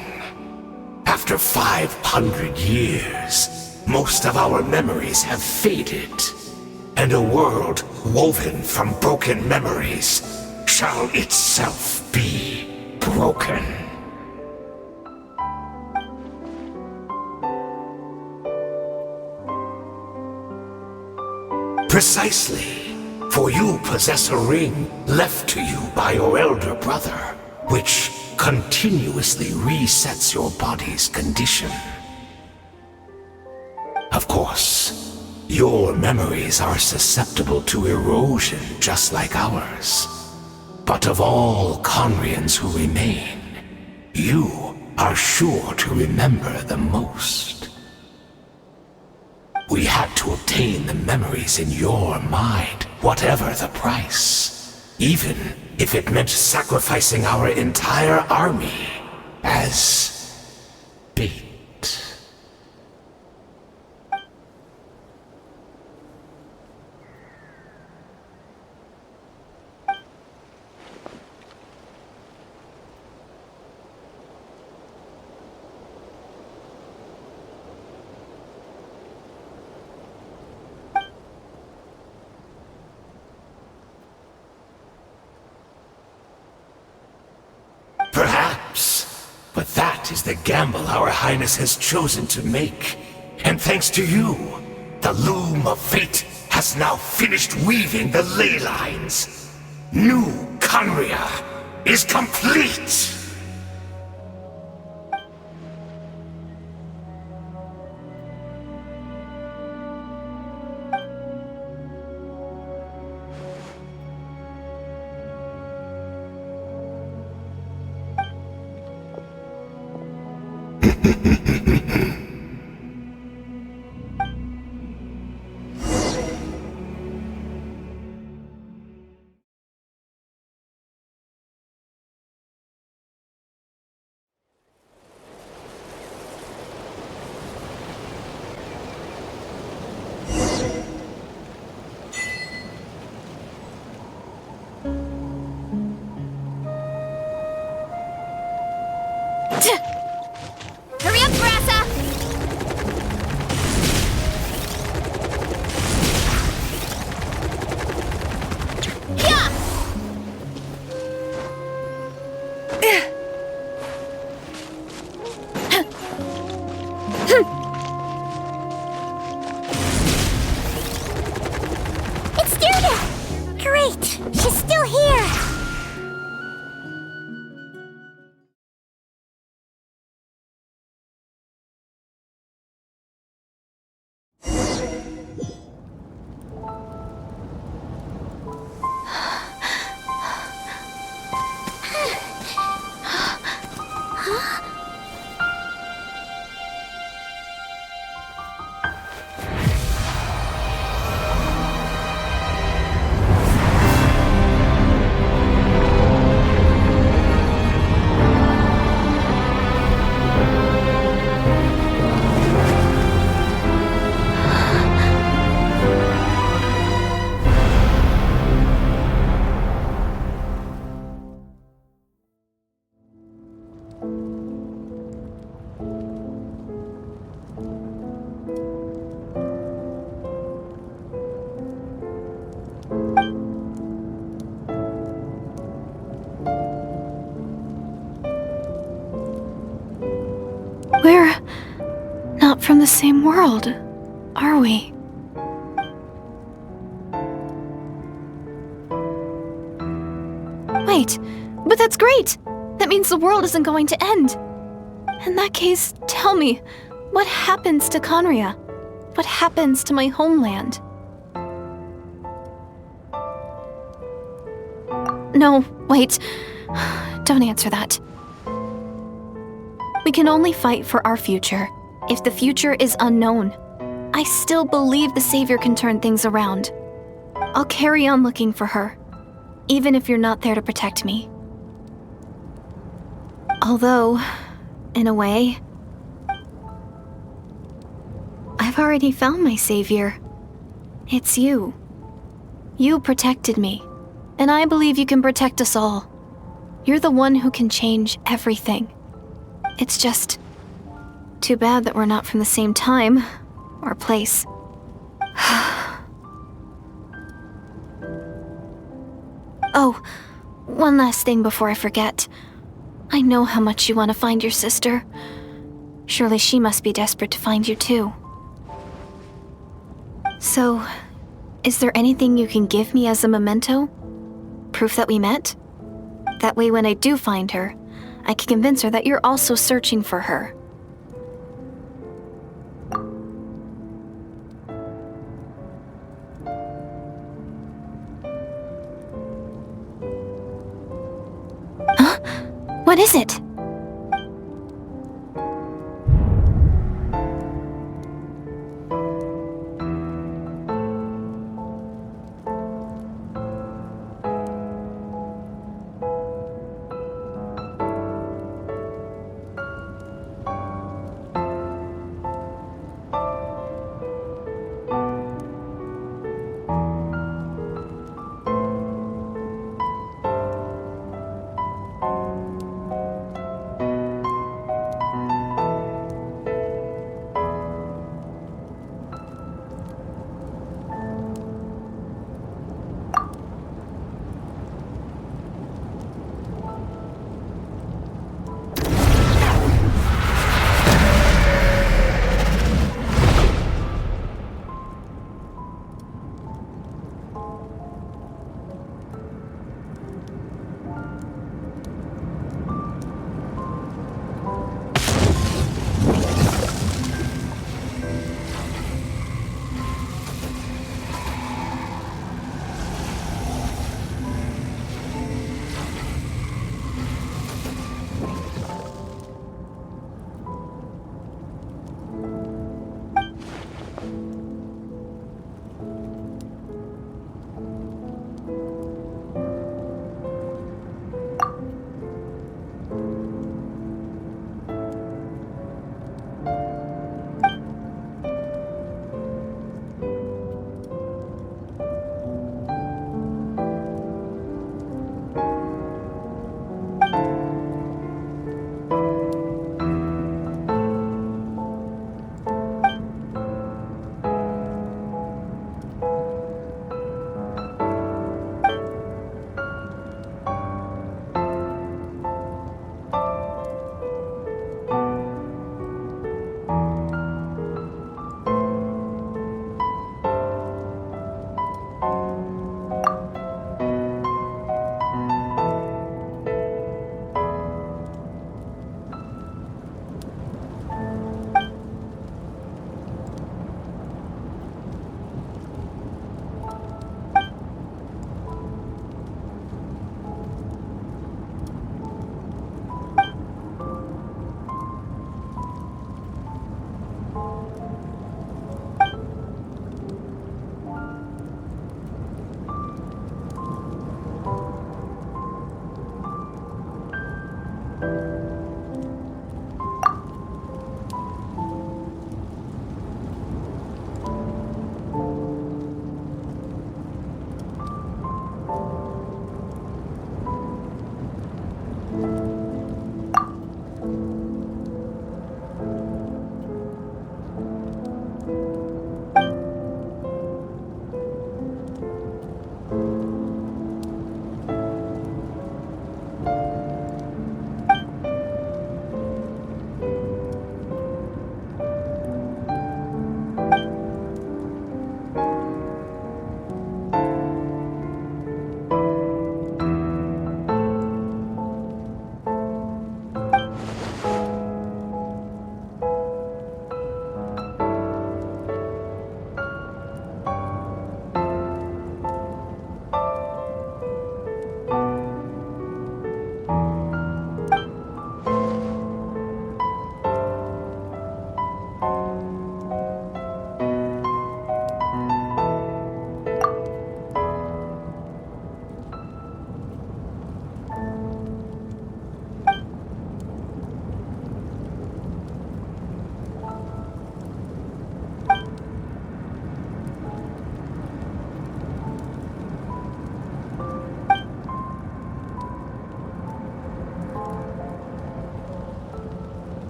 After 500 years, most of our memories have faded, and a world woven from broken memories shall itself be broken. Precisely, for you possess a ring left to you by your elder brother, which continuously resets your body's condition. Of course, your memories are susceptible to erosion just like ours. But of all Conrians who remain, you are sure to remember the most. We had to obtain the memories in your mind, whatever the price, even if it meant sacrificing our entire army as bait. Perhaps, but that is the gamble our Highness has chosen to make. And thanks to you, the loom of fate has now finished weaving the ley lines. New Conria is complete! Wait! She's still here! We're not from the same world, are we? Wait, but that's great! That means the world isn't going to end. In that case, tell me, what happens to Conria? What happens to my homeland? No, wait. Don't answer that. We can only fight for our future. If the future is unknown, I still believe the Savior can turn things around. I'll carry on looking for her, even if you're not there to protect me. Although, in a way, I've already found my Savior. It's you. You protected me, and I believe you can protect us all. You're the one who can change everything. It's just too bad that we're not from the same time or place. Oh, one last thing before I forget. I know how much you want to find your sister. Surely she must be desperate to find you too. So, is there anything you can give me as a memento? Proof that we met? That way when I do find her, I can convince her that you're also searching for her. Huh? What is it?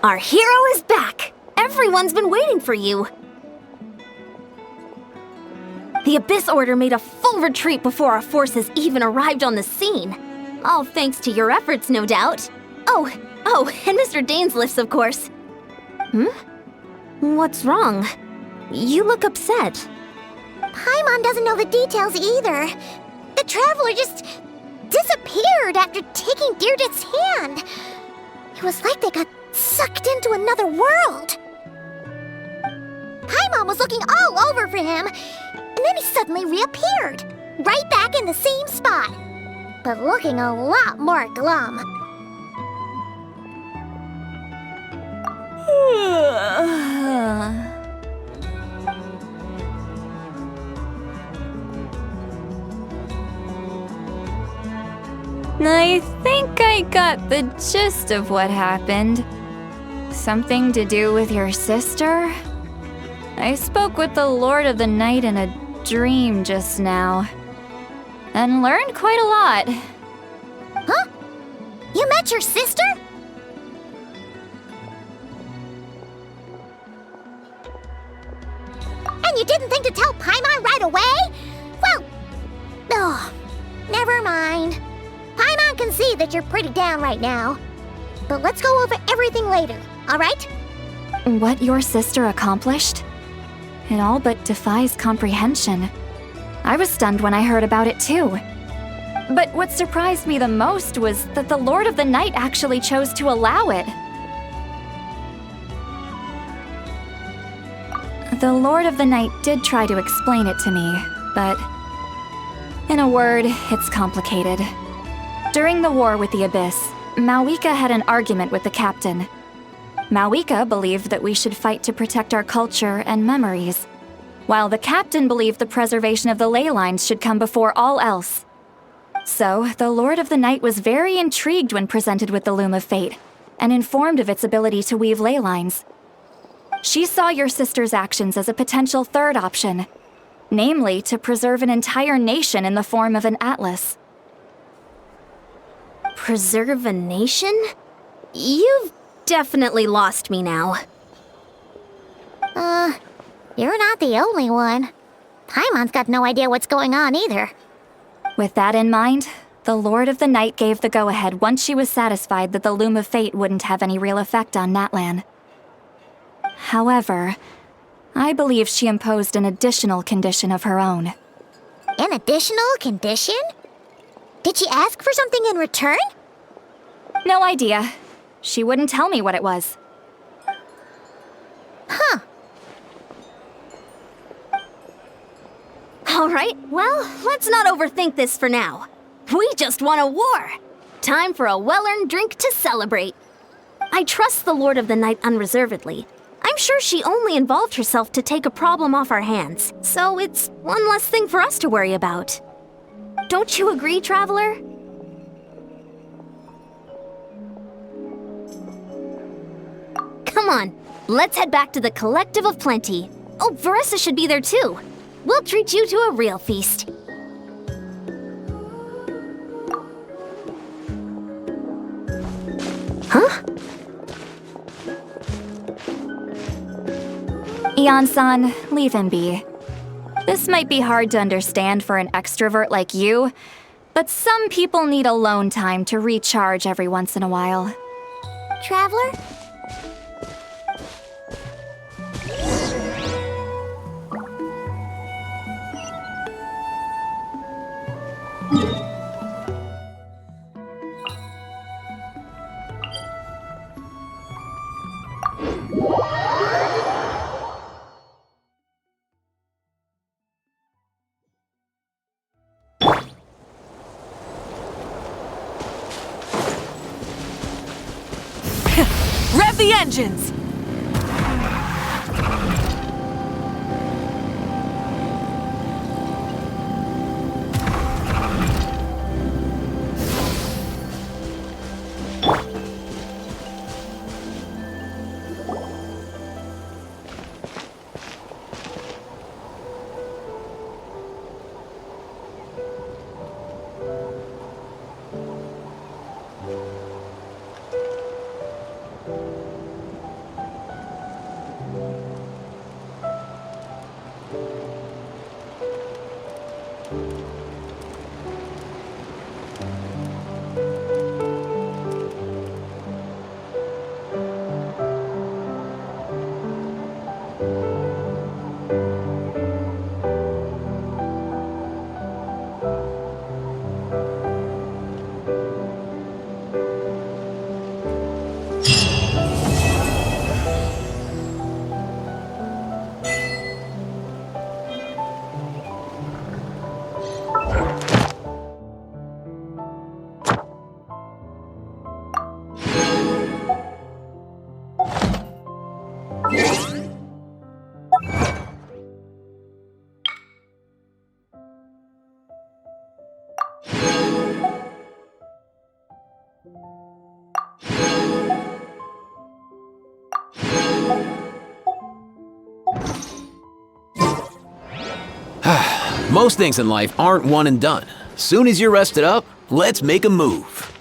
Our hero is back! Everyone's been waiting for you! The Abyss Order made a full retreat before our forces even arrived on the scene. All thanks to your efforts, no doubt. Oh, and Mr. Dainsliff's, of course. What's wrong? You look upset. Paimon doesn't know the details either. The Traveler just disappeared after taking Deirdre's hand. It was like they got sucked into another world. Paimon was looking all over for him, and then he suddenly reappeared, right back in the same spot, but looking a lot more glum. I think I got the gist of what happened. Something to do with your sister? I spoke with the Lord of the Night in a dream just now, and learned quite a lot. Huh? You met your sister? And you didn't think to tell Paimon right away? Well, never mind. Paimon can see that you're pretty down right now. But let's go over everything later, alright? What your sister accomplished? It all but defies comprehension. I was stunned when I heard about it too. But what surprised me the most was that the Lord of the Night actually chose to allow it. The Lord of the Night did try to explain it to me, but in a word, it's complicated. During the war with the Abyss, Mawika had an argument with the captain. Mawika believed that we should fight to protect our culture and memories, while the captain believed the preservation of the ley lines should come before all else. So, the Lord of the Night was very intrigued when presented with the Loom of Fate, and informed of its ability to weave ley lines. She saw your sister's actions as a potential third option, namely to preserve an entire nation in the form of an atlas. Preserve a nation? You've definitely lost me now. You're not the only one. Paimon's got no idea what's going on either. With that in mind, the Lord of the Night gave the go-ahead once she was satisfied that the Loom of Fate wouldn't have any real effect on Natlan. However, I believe she imposed an additional condition of her own. An additional condition? Did she ask for something in return? No idea. She wouldn't tell me what it was. Huh. Alright, well, let's not overthink this for now. We just won a war! Time for a well-earned drink to celebrate. I trust the Lord of the Night unreservedly. I'm sure she only involved herself to take a problem off our hands, so it's one less thing for us to worry about. Don't you agree, Traveler? Come on, let's head back to the Collective of Plenty. Oh, Varessa should be there too. We'll treat you to a real feast. Huh? Ian-san, leave him be. This might be hard to understand for an extrovert like you, but some people need alone time to recharge every once in a while. Traveler? Rev the engines! Most things in life aren't one and done. Soon as you're rested up, let's make a move.